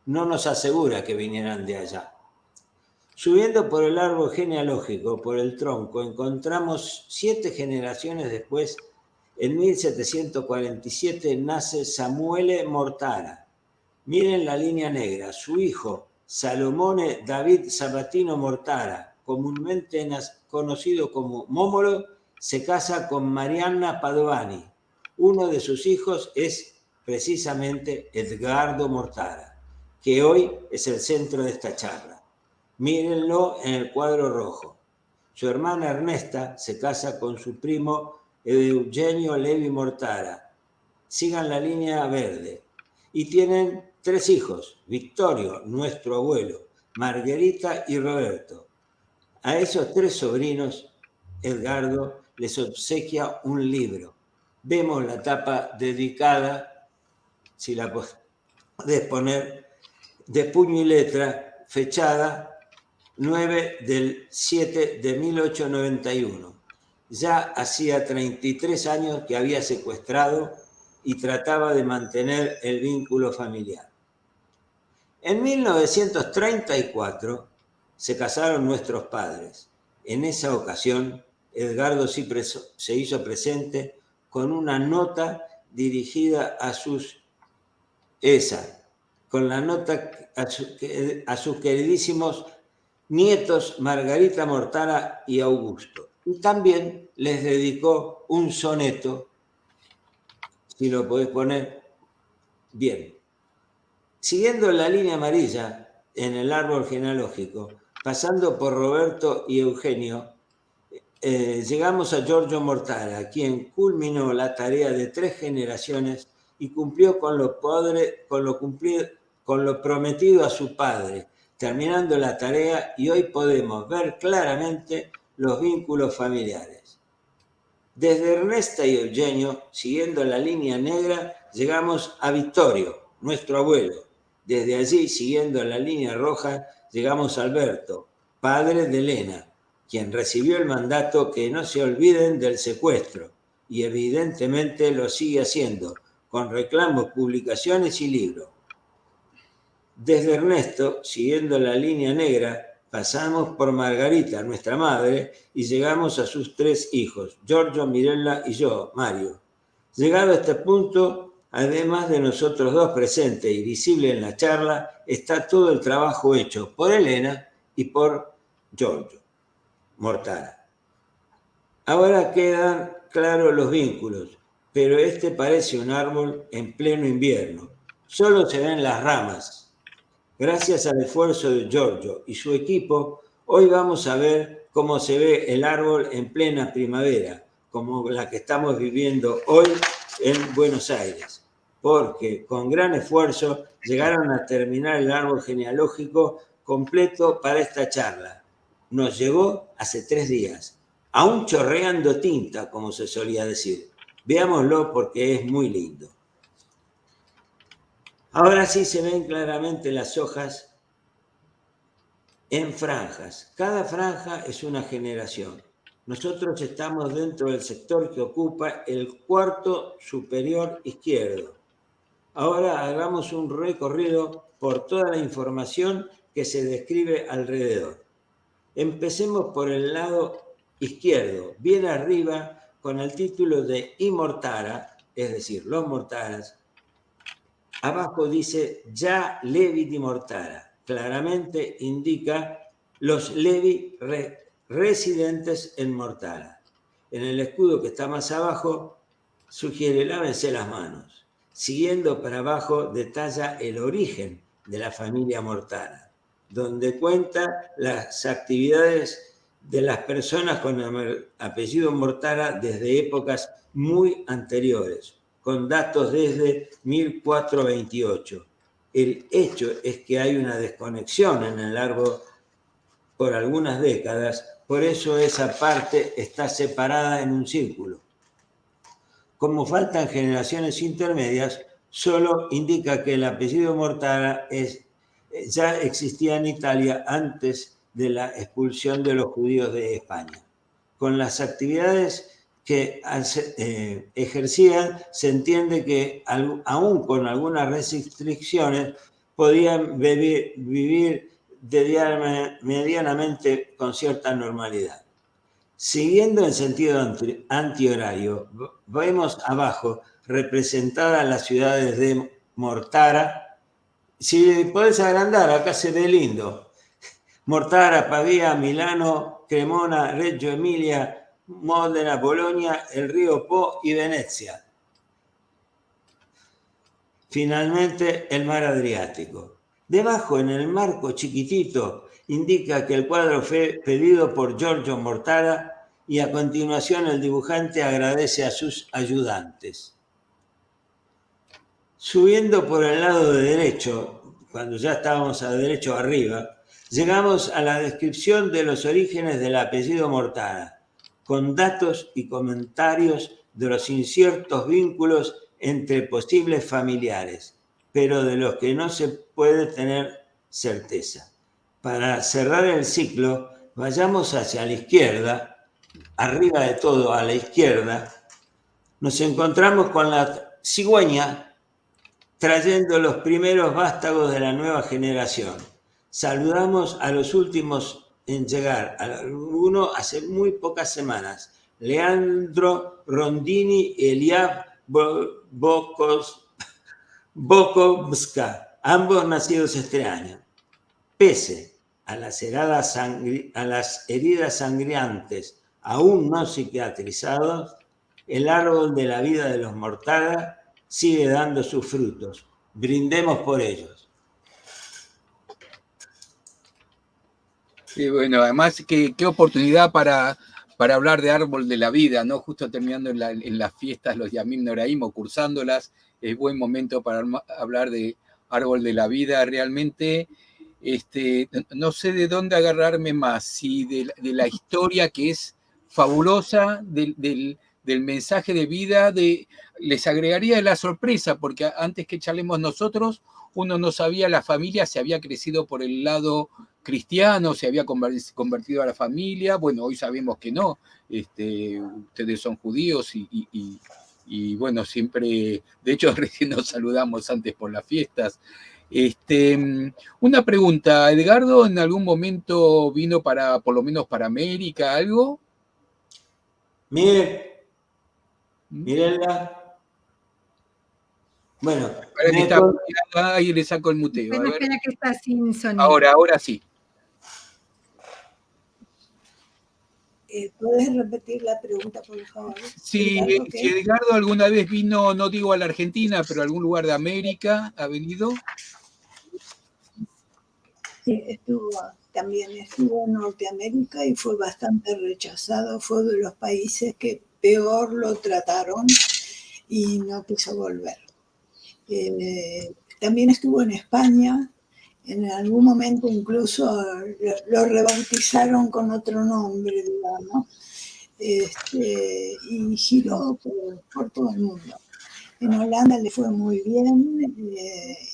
no nos asegura que vinieran de allá. Subiendo por el árbol genealógico, por el tronco, encontramos 7 generaciones después. En 1747 nace Samuele Mortara. Miren la línea negra. Su hijo, Salomone David Sabatino Mortara, comúnmente conocido como Momolo, se casa con Marianna Padovani. Uno de sus hijos es precisamente Edgardo Mortara, que hoy es el centro de esta charla. Mírenlo en el cuadro rojo. Su hermana Ernesta se casa con su primo Eugenio Levi Mortara. Sigan la línea verde. Y tienen 3 hijos, Vittorio, nuestro abuelo, Margherita y Roberto. A esos 3 sobrinos, Edgardo les obsequia un libro. Vemos la tapa dedicada, si la podés poner, de puño y letra, fechada 9/7/1891. Ya hacía 33 años que había secuestrado y trataba de mantener el vínculo familiar. En 1934 se casaron nuestros padres. En esa ocasión, Edgardo se hizo presente con una nota dirigida a sus queridísimos nietos Margarita Mortara y Augusto. Y también les dedicó un soneto, si lo podés poner bien. Siguiendo la línea amarilla en el árbol genealógico, pasando por Roberto y Eugenio, llegamos a Giorgio Mortara, quien culminó la tarea de 3 generaciones y cumplió con lo prometido a su padre, terminando la tarea, y hoy podemos ver claramente los vínculos familiares. Desde Ernesta y Eugenio, siguiendo la línea negra, llegamos a Vittorio, nuestro abuelo. Desde allí, siguiendo la línea roja, llegamos a Alberto, padre de Elena, quien recibió el mandato que no se olviden del secuestro, y evidentemente lo sigue haciendo, con reclamos, publicaciones y libros. Desde Ernesto, siguiendo la línea negra, pasamos por Margarita, nuestra madre, y llegamos a sus 3 hijos, Giorgio, Mirella y yo, Mario. Llegado a este punto, además de nosotros 2 presentes y visible en la charla, está todo el trabajo hecho por Elena y por Giorgio Mortara. Ahora quedan claros los vínculos, pero este parece un árbol en pleno invierno. Solo se ven las ramas. Gracias al esfuerzo de Giorgio y su equipo, hoy vamos a ver cómo se ve el árbol en plena primavera, como la que estamos viviendo hoy en Buenos Aires, porque con gran esfuerzo llegaron a terminar el árbol genealógico completo para esta charla. Nos llegó hace 3 días, aún chorreando tinta, como se solía decir. Veámoslo porque es muy lindo. Ahora sí se ven claramente las hojas en franjas. Cada franja es una generación. Nosotros estamos dentro del sector que ocupa el cuarto superior izquierdo. Ahora hagamos un recorrido por toda la información que se describe alrededor. Empecemos por el lado izquierdo, bien arriba, con el título de I Mortara, es decir, los Mortaras. Abajo dice ya Levi di Mortara. Claramente indica los Levi residentes en Mortara. En el escudo que está más abajo sugiere lávense las manos. Siguiendo para abajo detalla el origen de la familia Mortara, donde cuenta las actividades de las personas con el apellido Mortara desde épocas muy anteriores, con datos desde 1428. El hecho es que hay una desconexión en el árbol por algunas décadas, por eso esa parte está separada en un círculo. Como faltan generaciones intermedias, solo indica que el apellido Mortara ya existía en Italia antes de la expulsión de los judíos de España. Con las actividades que ejercían, se entiende que aún con algunas restricciones podían vivir medianamente con cierta normalidad. Siguiendo en sentido antihorario, vemos abajo representadas las ciudades de Mortara. Si podés agrandar, acá se ve lindo. Mortara, Pavía, Milano, Cremona, Reggio Emilia, Módena, Bolonia, el río Po y Venecia. Finalmente, el mar Adriático. Debajo, en el marco chiquitito, indica que el cuadro fue pedido por Giorgio Mortara y a continuación el dibujante agradece a sus ayudantes. Subiendo por el lado derecho, cuando ya estábamos a derecho arriba, llegamos a la descripción de los orígenes del apellido Mortara, con datos y comentarios de los inciertos vínculos entre posibles familiares, pero de los que no se puede tener certeza. Para cerrar el ciclo, vayamos hacia la izquierda, arriba de todo a la izquierda, nos encontramos con la cigüeña trayendo los primeros vástagos de la nueva generación. Saludamos a los últimos en llegar, uno hace muy pocas semanas, Leandro Rondini y Eliab Bokovska, ambos nacidos este año. Pese a las heridas sangrientas aún no cicatrizadas, el árbol de la vida de los Mortara sigue dando sus frutos. Brindemos por ellos. Sí, bueno, además, qué oportunidad para hablar de árbol de la vida, ¿no? Justo terminando en las fiestas, los Yamim Noraim, o cursándolas, es buen momento para hablar de árbol de la vida. Realmente, no sé de dónde agarrarme más, si de la historia que es fabulosa, del mensaje de vida, les agregaría la sorpresa, porque antes que charlemos nosotros, uno no sabía, la familia se había crecido por el lado cristiano, se había convertido a la familia. Bueno, hoy sabemos que no, ustedes son judíos y bueno, siempre, de hecho recién nos saludamos antes por las fiestas. Una pregunta, ¿Edgardo en algún momento vino por lo menos para América, algo? Mírenla. Bueno, ahí le saco el muteo. Espera que está sin sonido. Ahora sí. ¿Puedes repetir la pregunta, por favor? Si Edgardo alguna vez vino, no digo a la Argentina, pero a algún lugar de América, ¿ha venido? Sí, también estuvo en Norteamérica y fue bastante rechazado. Fue de los países que peor lo trataron y no quiso volver. También estuvo en España. En algún momento incluso lo rebautizaron con otro nombre, digamos, y giró por todo el mundo. En Holanda le fue muy bien,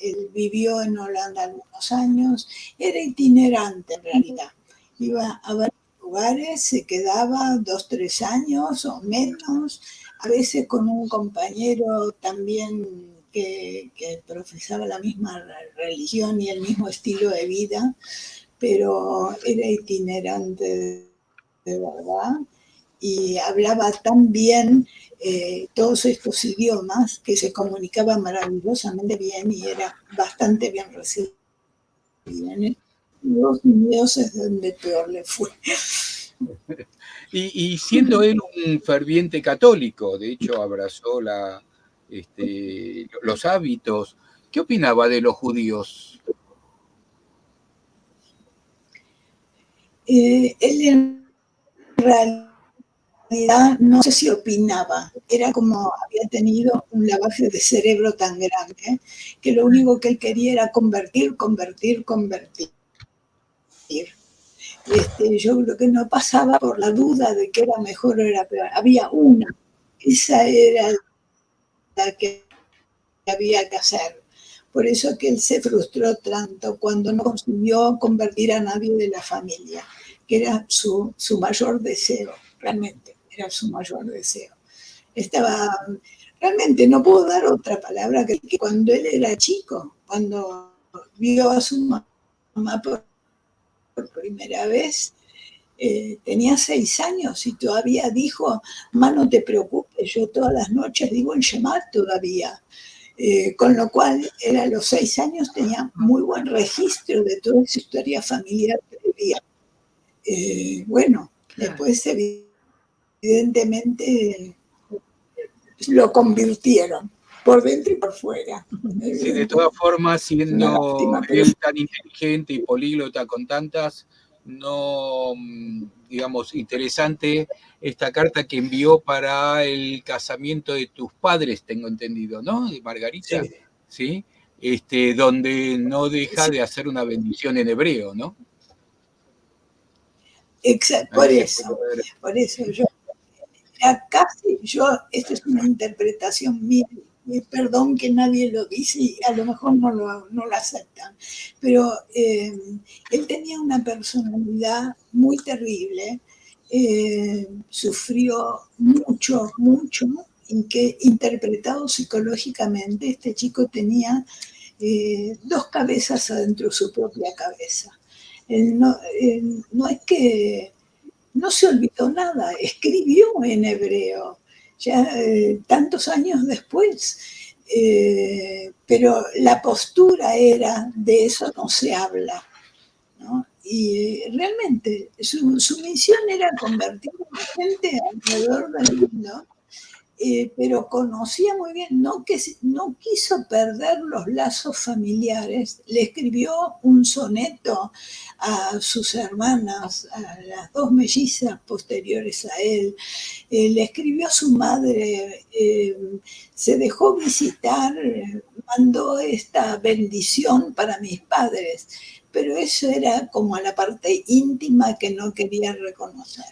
él vivió en Holanda algunos años, era itinerante en realidad, iba a varios lugares, se quedaba 2, 3 años o menos, a veces con un compañero también que profesaba la misma religión y el mismo estilo de vida, pero era itinerante de verdad y hablaba tan bien todos estos idiomas que se comunicaba maravillosamente bien y era bastante bien recibido. En los Unidos es donde peor le fue. Y siendo él un ferviente católico, de hecho abrazó los hábitos, ¿qué opinaba de los judíos? Él en realidad no sé si opinaba, era como había tenido un lavaje de cerebro tan grande que lo único que él quería era convertir. Yo creo que no pasaba por la duda de que era mejor o era peor. Había una, esa era la que había que hacer. Por eso que él se frustró tanto cuando no consiguió convertir a nadie de la familia, que era su mayor deseo, realmente, era su mayor deseo. Realmente no puedo dar otra palabra que cuando él era chico, cuando vio a su mamá por primera vez, tenía 6 años y todavía dijo, mamá, no te preocupes, yo todas las noches digo el Shema todavía. Con lo cual, él a los 6 años tenía muy buen registro de toda su historia familiar previa. Bueno, claro. Después evidentemente lo convirtieron por dentro y por fuera. Sí, de todas formas, siendo él tan inteligente y políglota con tantas, no, digamos, interesante esta carta que envió para el casamiento de tus padres, tengo entendido, ¿no? De Margarita, ¿sí? Donde no deja de hacer una bendición en hebreo, ¿no? Exacto, por eso esta es una interpretación mía, perdón que nadie lo dice y a lo mejor no lo aceptan, pero él tenía una personalidad muy terrible, sufrió mucho, interpretado psicológicamente, este chico tenía 2 cabezas adentro de su propia cabeza. No es que no se olvidó nada, escribió en hebreo, ya tantos años después, pero la postura era, de eso no se habla, ¿no? Y realmente su misión era convertir a la gente alrededor del mundo, pero conocía muy bien, no quiso perder los lazos familiares, le escribió un soneto a sus hermanas, a las 2 mellizas posteriores a él, le escribió a su madre, se dejó visitar, mandó esta bendición para mis padres, pero eso era como a la parte íntima que no quería reconocer.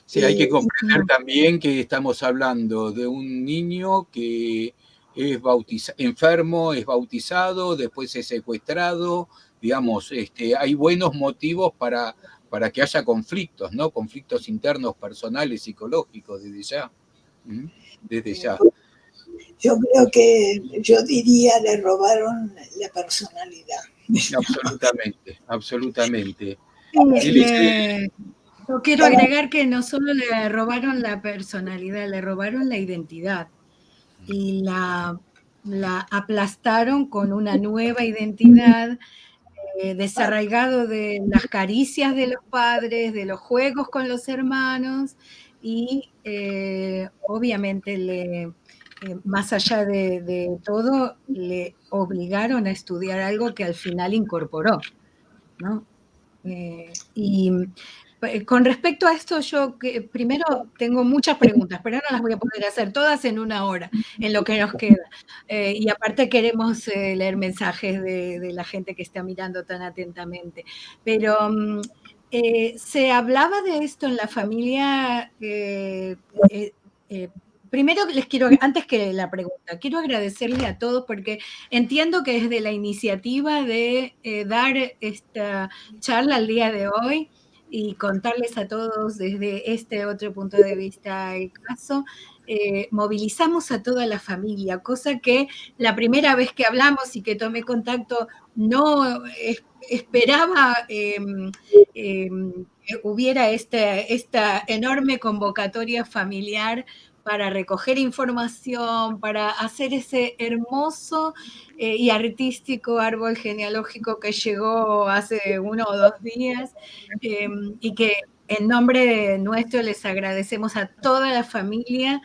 Sí, hay que comprender también que estamos hablando de un niño que es enfermo, es bautizado, después es secuestrado, digamos, hay buenos motivos para que haya conflictos, ¿no? Conflictos internos, personales, psicológicos, desde ya. Desde ya. Yo creo que, yo diría, le robaron la personalidad. Absolutamente, absolutamente. Yo quiero agregar que no solo le robaron la personalidad, le robaron la identidad y la aplastaron con una nueva identidad, desarraigado de las caricias de los padres, de los juegos con los hermanos y obviamente más allá de todo, le obligaron a estudiar algo que al final incorporó, ¿no? Y con respecto a esto, yo primero tengo muchas preguntas, pero no las voy a poder hacer todas en 1 hora, en lo que nos queda. Y aparte queremos leer mensajes de la gente que está mirando tan atentamente. Pero ¿se hablaba de esto en la familia primero antes que la pregunta, quiero agradecerle a todos porque entiendo que desde la iniciativa de dar esta charla al día de hoy y contarles a todos desde este otro punto de vista el caso, movilizamos a toda la familia, cosa que la primera vez que hablamos y que tomé contacto no esperaba que hubiera esta enorme convocatoria familiar para recoger información, para hacer ese hermoso y artístico árbol genealógico que llegó hace 1 o 2 días, y que en nombre nuestro les agradecemos a toda la familia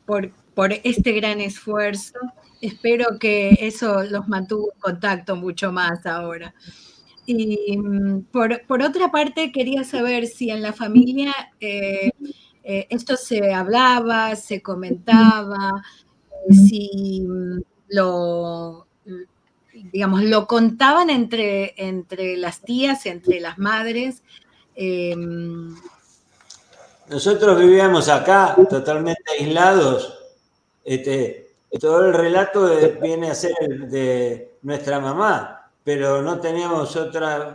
por este gran esfuerzo. Espero que eso los mantuvo en contacto mucho más ahora. Y por otra parte, quería saber si en la familia esto se hablaba, se comentaba, si digamos, lo contaban entre las tías, entre las madres. Nosotros vivíamos acá totalmente aislados. Todo el relato viene a ser de nuestra mamá, pero no teníamos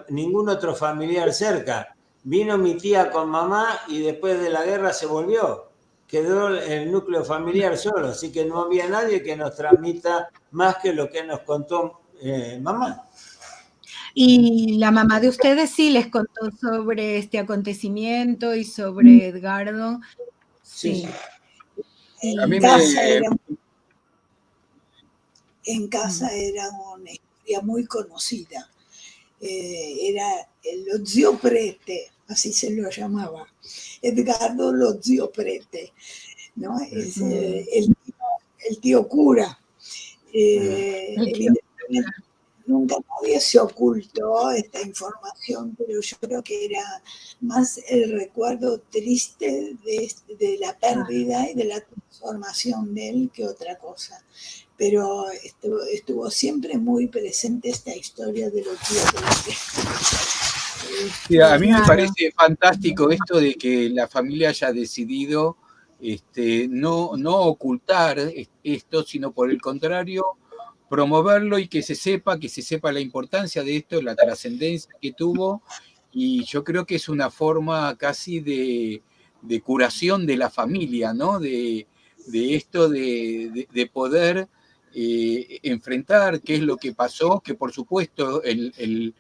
ningún otro familiar cerca. Vino mi tía con mamá y después de la guerra se volvió. Quedó el núcleo familiar solo, así que no había nadie que nos transmita más que lo que nos contó mamá. Y la mamá de ustedes sí les contó sobre este acontecimiento y sobre Edgardo. Sí. En casa era una historia muy conocida. Era lo zio Prete, así se lo llamaba. Edgardo lo zio Prete, ¿no? Es el tío cura. Evidentemente, nunca nadie se ocultó esta información, pero yo creo que era más el recuerdo triste de la pérdida y de la transformación de él que otra cosa. Pero estuvo siempre muy presente esta historia de los tíos. Sí, a mí me parece fantástico esto de que la familia haya decidido no ocultar esto, sino por el contrario, promoverlo y que se sepa la importancia de esto, la trascendencia que tuvo, y yo creo que es una forma casi de curación de la familia, ¿no? De esto de poder enfrentar qué es lo que pasó, que por supuesto el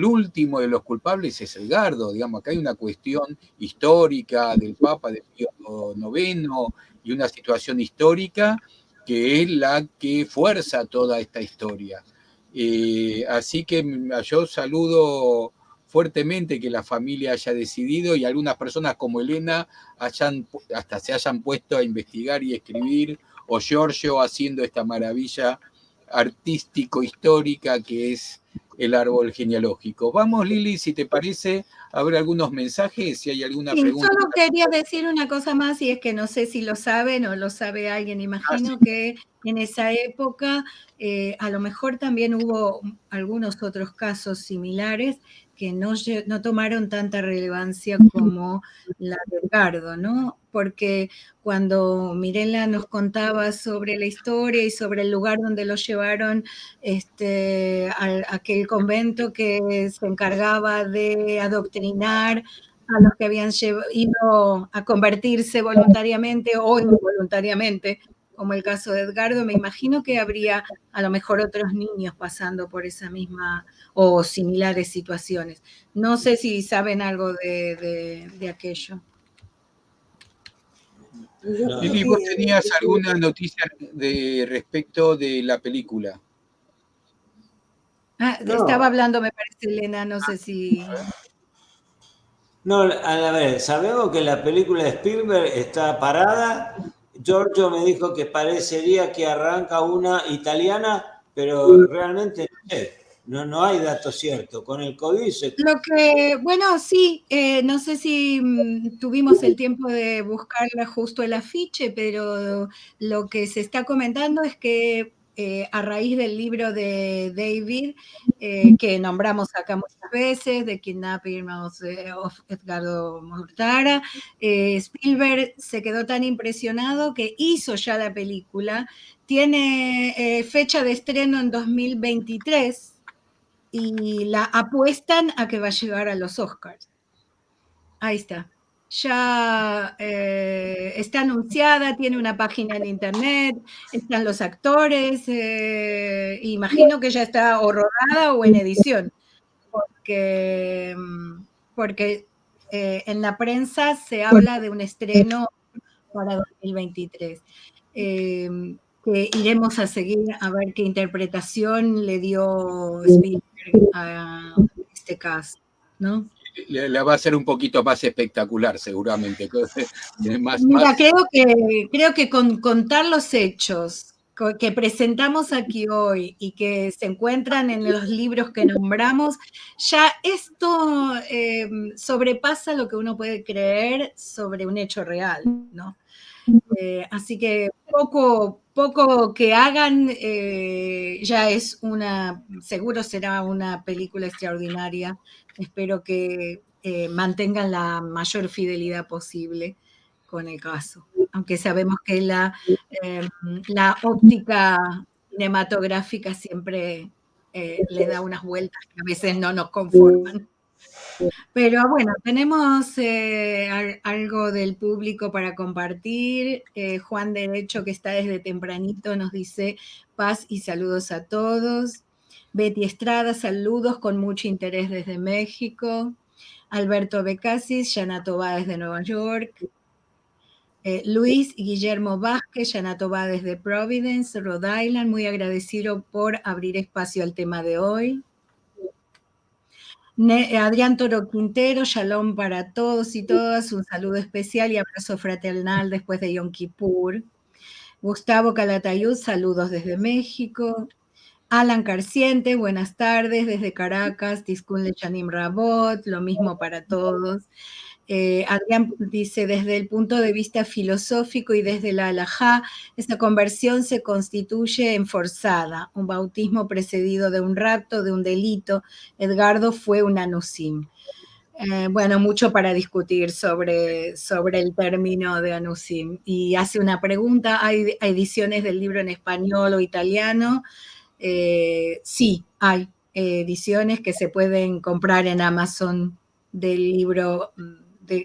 último de los culpables es Edgardo, digamos, acá hay una cuestión histórica del Papa de Pío IX y una situación histórica que es la que fuerza toda esta historia. Así que yo saludo fuertemente que la familia haya decidido y algunas personas como Elena hasta se hayan puesto a investigar y escribir, o Giorgio haciendo esta maravilla artístico-histórica que es el árbol genealógico. Vamos, Lili, si te parece, a ver algunos mensajes, si hay alguna pregunta. Solo quería decir una cosa más, y es que no sé si lo saben o lo sabe alguien, imagino que en esa época a lo mejor también hubo algunos otros casos similares que no tomaron tanta relevancia como la de Edgardo, ¿no? Porque cuando Mirela nos contaba sobre la historia y sobre el lugar donde lo llevaron a aquel convento que se encargaba de adoctrinar a los que habían ido a convertirse voluntariamente o involuntariamente, como el caso de Edgardo, me imagino que habría a lo mejor otros niños pasando por esa misma o similares situaciones. No sé si saben algo de aquello. Lili, ¿vos tenías alguna noticia respecto de la película? No. Estaba hablando, me parece, Elena, no sé si... No, a ver, sabemos que la película de Spielberg está parada. Giorgio me dijo que parecería que arranca una italiana, pero realmente no hay datos ciertos. Con el COVID bueno, sí, no sé si tuvimos el tiempo de buscarla justo el afiche, pero lo que se está comentando es que a raíz del libro de David, que nombramos acá muchas veces, The Kidnapping of Edgardo Mortara, Spielberg se quedó tan impresionado que hizo ya la película. Tiene fecha de estreno en 2023 y la apuestan a que va a llegar a los Oscars. Ahí está. Ya está anunciada, tiene una página en internet, están los actores, imagino que ya está o rodada o en edición, porque en la prensa se habla de un estreno para 2023, que iremos a seguir a ver qué interpretación le dio Spielberg a este caso, ¿no? La va a hacer un poquito más espectacular, seguramente. Mira, creo que con contar los hechos que presentamos aquí hoy y que se encuentran en los libros que nombramos, ya esto sobrepasa lo que uno puede creer sobre un hecho real, ¿no? Así que poco que hagan ya es seguro será una película extraordinaria. Espero que mantengan la mayor fidelidad posible con el caso, aunque sabemos que la óptica cinematográfica siempre le da unas vueltas que a veces no nos conforman. Pero bueno, tenemos algo del público para compartir. Juan Derecho, que está desde tempranito, nos dice paz y saludos a todos. Betty Estrada, saludos con mucho interés desde México. Alberto Becasis, Yana Tobá desde Nueva York. Luis y Guillermo Vázquez, Yana Tobá desde Providence, Rhode Island, muy agradecido por abrir espacio al tema de hoy. Adrián Toro Quintero, shalom para todos y todas, un saludo especial y abrazo fraternal después de Yom Kippur. Gustavo Calatayud, saludos desde México. Alan Carciente, buenas tardes desde Caracas, Tiskun Lechanim Rabot, lo mismo para todos. Adrián dice, desde el punto de vista filosófico y desde la halajá, esta conversión se constituye en forzada, un bautismo precedido de un rapto, de un delito. Edgardo fue un anusim. Bueno, mucho para discutir sobre el término de anusim. Y hace una pregunta, ¿hay ediciones del libro en español o italiano? Sí, hay ediciones que se pueden comprar en Amazon del libro,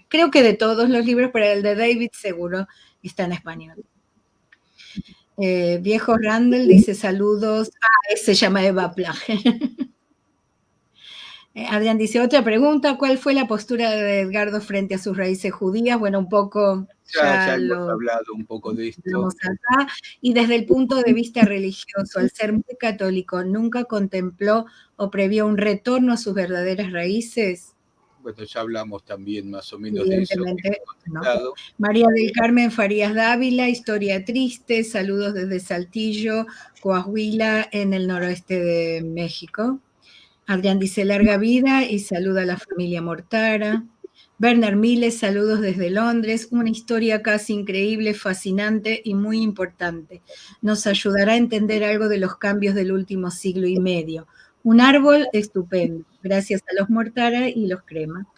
creo que de todos los libros, pero el de David seguro está en español. Viejo Randall dice saludos. Se llama Eva Plage. Adrián dice, otra pregunta, ¿cuál fue la postura de Edgardo frente a sus raíces judías? Bueno, un poco ya hemos hablado un poco de esto. Acá. Y desde el punto de vista religioso, al ser muy católico, ¿nunca contempló o previó un retorno a sus verdaderas raíces? Bueno, ya hablamos también más o menos de eso. No. María del Carmen Farías Dávila, historia triste, saludos desde Saltillo, Coahuila, en el noroeste de México. Adrián dice larga vida y saluda a la familia Mortara. Werner Miles, saludos desde Londres, una historia casi increíble, fascinante y muy importante. Nos ayudará a entender algo de los cambios del último siglo y medio. Un árbol estupendo, gracias a los Mortara y los Crema.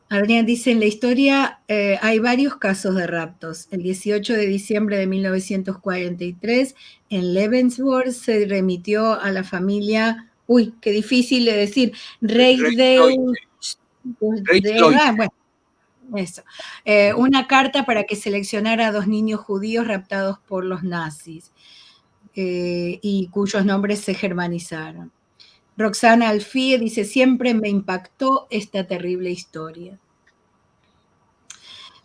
Adrián dice, en la historia hay varios casos de raptos. El 18 de diciembre de 1943, en Lebensborn, se remitió a la familia, uy, qué difícil de decir, una carta para que seleccionara a 2 niños judíos raptados por los nazis y cuyos nombres se germanizaron. Roxana Alfie dice, siempre me impactó esta terrible historia.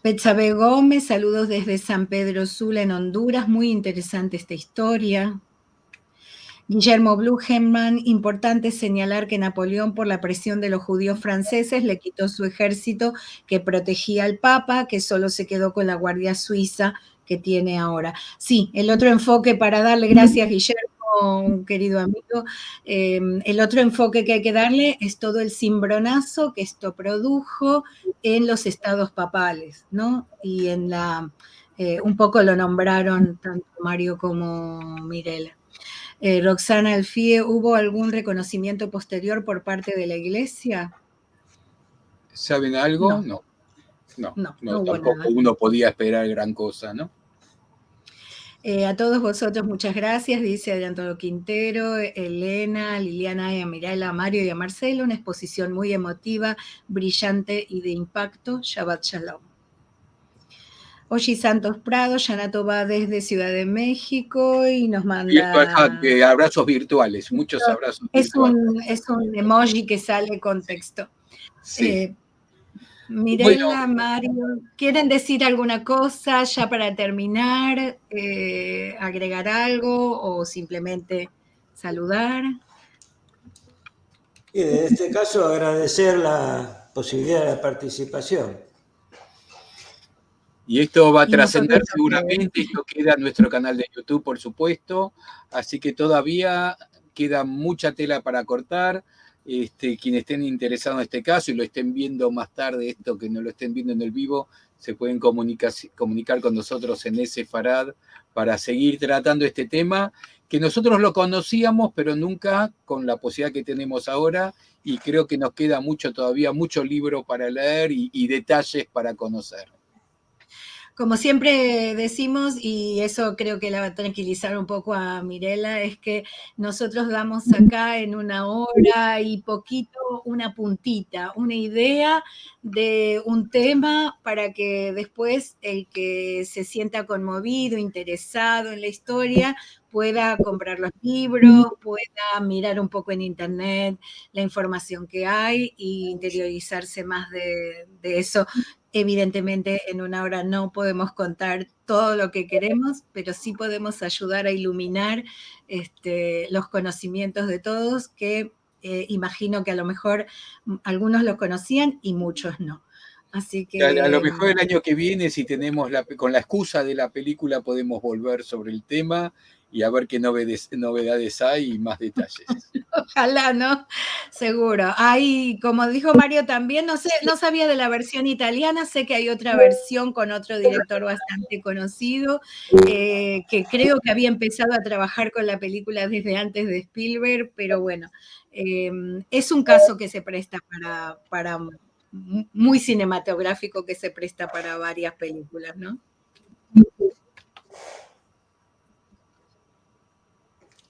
Betsabe Gómez, saludos desde San Pedro Sula en Honduras, muy interesante esta historia. Guillermo Blumenmann, importante señalar que Napoleón, por la presión de los judíos franceses, le quitó su ejército que protegía al Papa, que solo se quedó con la Guardia Suiza que tiene ahora. Sí, el otro enfoque, para darle gracias, Guillermo, un querido amigo, el otro enfoque que hay que darle es todo el cimbronazo que esto produjo en los estados papales, ¿no? Y en Un poco lo nombraron tanto Mario como Mirela. Roxana Alfie, ¿hubo algún reconocimiento posterior por parte de la Iglesia? ¿Saben algo? No. No, No hubo tampoco nada. uno podía esperar gran cosa, ¿no? A todos vosotros muchas gracias, dice Adrián Toro Quintero, Elena, Liliana, a Mirela, a Mario y a Marcelo, una exposición muy emotiva, brillante y de impacto. Shabbat Shalom. Oshi Santos Prado, Yanato va desde Ciudad de México y nos manda... abrazos virtuales, muchos abrazos virtuales. Es un emoji que sale con texto. Sí. Mirela, Bueno, Mario, ¿quieren decir alguna cosa ya para terminar? ¿Agregar algo o simplemente saludar? Y en este caso agradecer la posibilidad de la participación. Y esto va a Y trascender nosotros seguramente, esto queda en nuestro canal de YouTube, por supuesto, así que todavía queda mucha tela para cortar. Quienes estén interesados en este caso y lo estén viendo más tarde, esto que no lo estén viendo en el vivo, se pueden comunicar con nosotros en ese Farad para seguir tratando este tema, que nosotros lo conocíamos, pero nunca con la posibilidad que tenemos ahora, y creo que nos queda mucho todavía, mucho libro para leer y detalles para conocer. Como siempre decimos, y eso creo que la va a tranquilizar un poco a Mirela, es que nosotros damos acá en una hora y poquito una puntita, una idea de un tema para que después el que se sienta conmovido, interesado en la historia, pueda comprar los libros, pueda mirar un poco en internet la información que hay e interiorizarse más de eso. Evidentemente, en una hora no podemos contar todo lo que queremos, pero sí podemos ayudar a iluminar los conocimientos de todos, que imagino que a lo mejor algunos los conocían y muchos no. Así que... A lo mejor el año que viene, si tenemos con la excusa de la película, podemos volver sobre el tema y a ver qué novedades hay y más detalles. Ojalá, ¿no? Seguro. Hay, como dijo Mario también, no sé, no sabía de la versión italiana, sé que hay otra versión con otro director bastante conocido, que creo que había empezado a trabajar con la película desde antes de Spielberg, pero bueno, es un caso que se presta para muy cinematográfico, que se presta para varias películas, ¿no?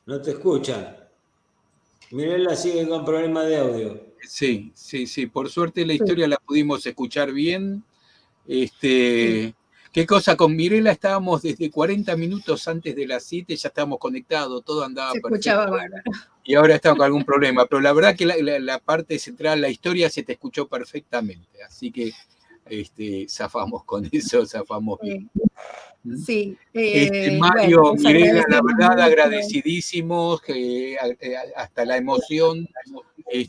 No te escuchan. Mirela sigue con problemas de audio. Sí. Por suerte la historia la pudimos escuchar bien. Sí. ¿Qué cosa? Con Mirela estábamos desde 40 minutos antes de las 7, ya estábamos conectados, todo andaba Se perfecto. escuchaba bárbaro. Y ahora estamos con algún problema, pero la verdad que la parte central, la historia se te escuchó perfectamente, así que zafamos con eso, zafamos bien. Sí, Mario, bueno, Mirela, la verdad, agradecidísimos, hasta la emoción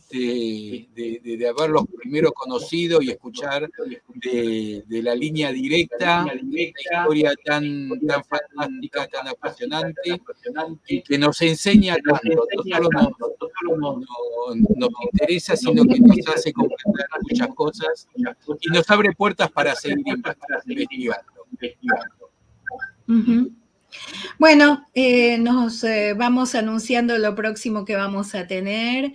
de haberlos primero conocido y escuchar de la línea directa, una historia tan fantástica, tan apasionante, y que nos enseña tanto, no solo nos interesa, sino que nos hace comprender muchas cosas y nos abre puertas para seguir investigando. Uh-huh. Bueno, nos vamos anunciando lo próximo que vamos a tener.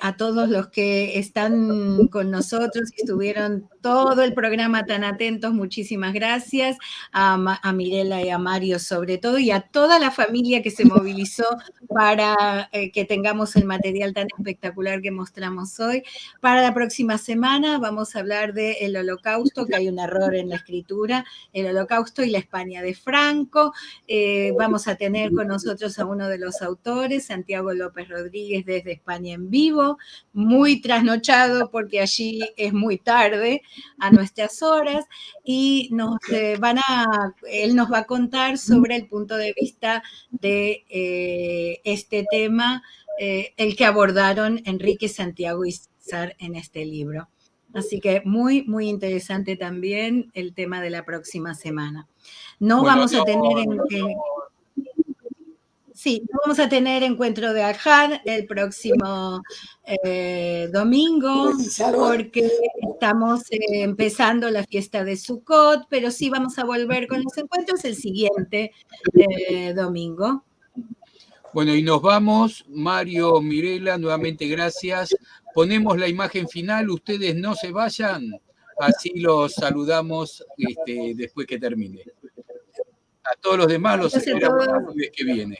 A todos los que están con nosotros, que estuvieron todo el programa tan atentos, muchísimas gracias. A Mirela y a Mario sobre todo, y a toda la familia que se movilizó para que tengamos el material tan espectacular que mostramos hoy. Para la próxima semana vamos a hablar del Holocausto, que hay un error en la escritura, el Holocausto y la España de Franco. Vamos a tener con nosotros a uno de los autores, Santiago López Rodríguez, desde España en vivo, muy trasnochado porque allí es muy tarde a nuestras horas, y él nos va a contar sobre el punto de vista de este tema, el que abordaron Enrique, Santiago y César en este libro. Así que muy, muy interesante también el tema de la próxima semana. No vamos a tener Sí, vamos a tener encuentro de Ajad el próximo domingo, porque estamos empezando la fiesta de Sukkot, pero sí vamos a volver con los encuentros el siguiente domingo. Bueno, y nos vamos. Mario, Mirela, nuevamente gracias. Ponemos la imagen final, ustedes no se vayan, así los saludamos después que termine. A todos los demás los esperamos el jueves que viene.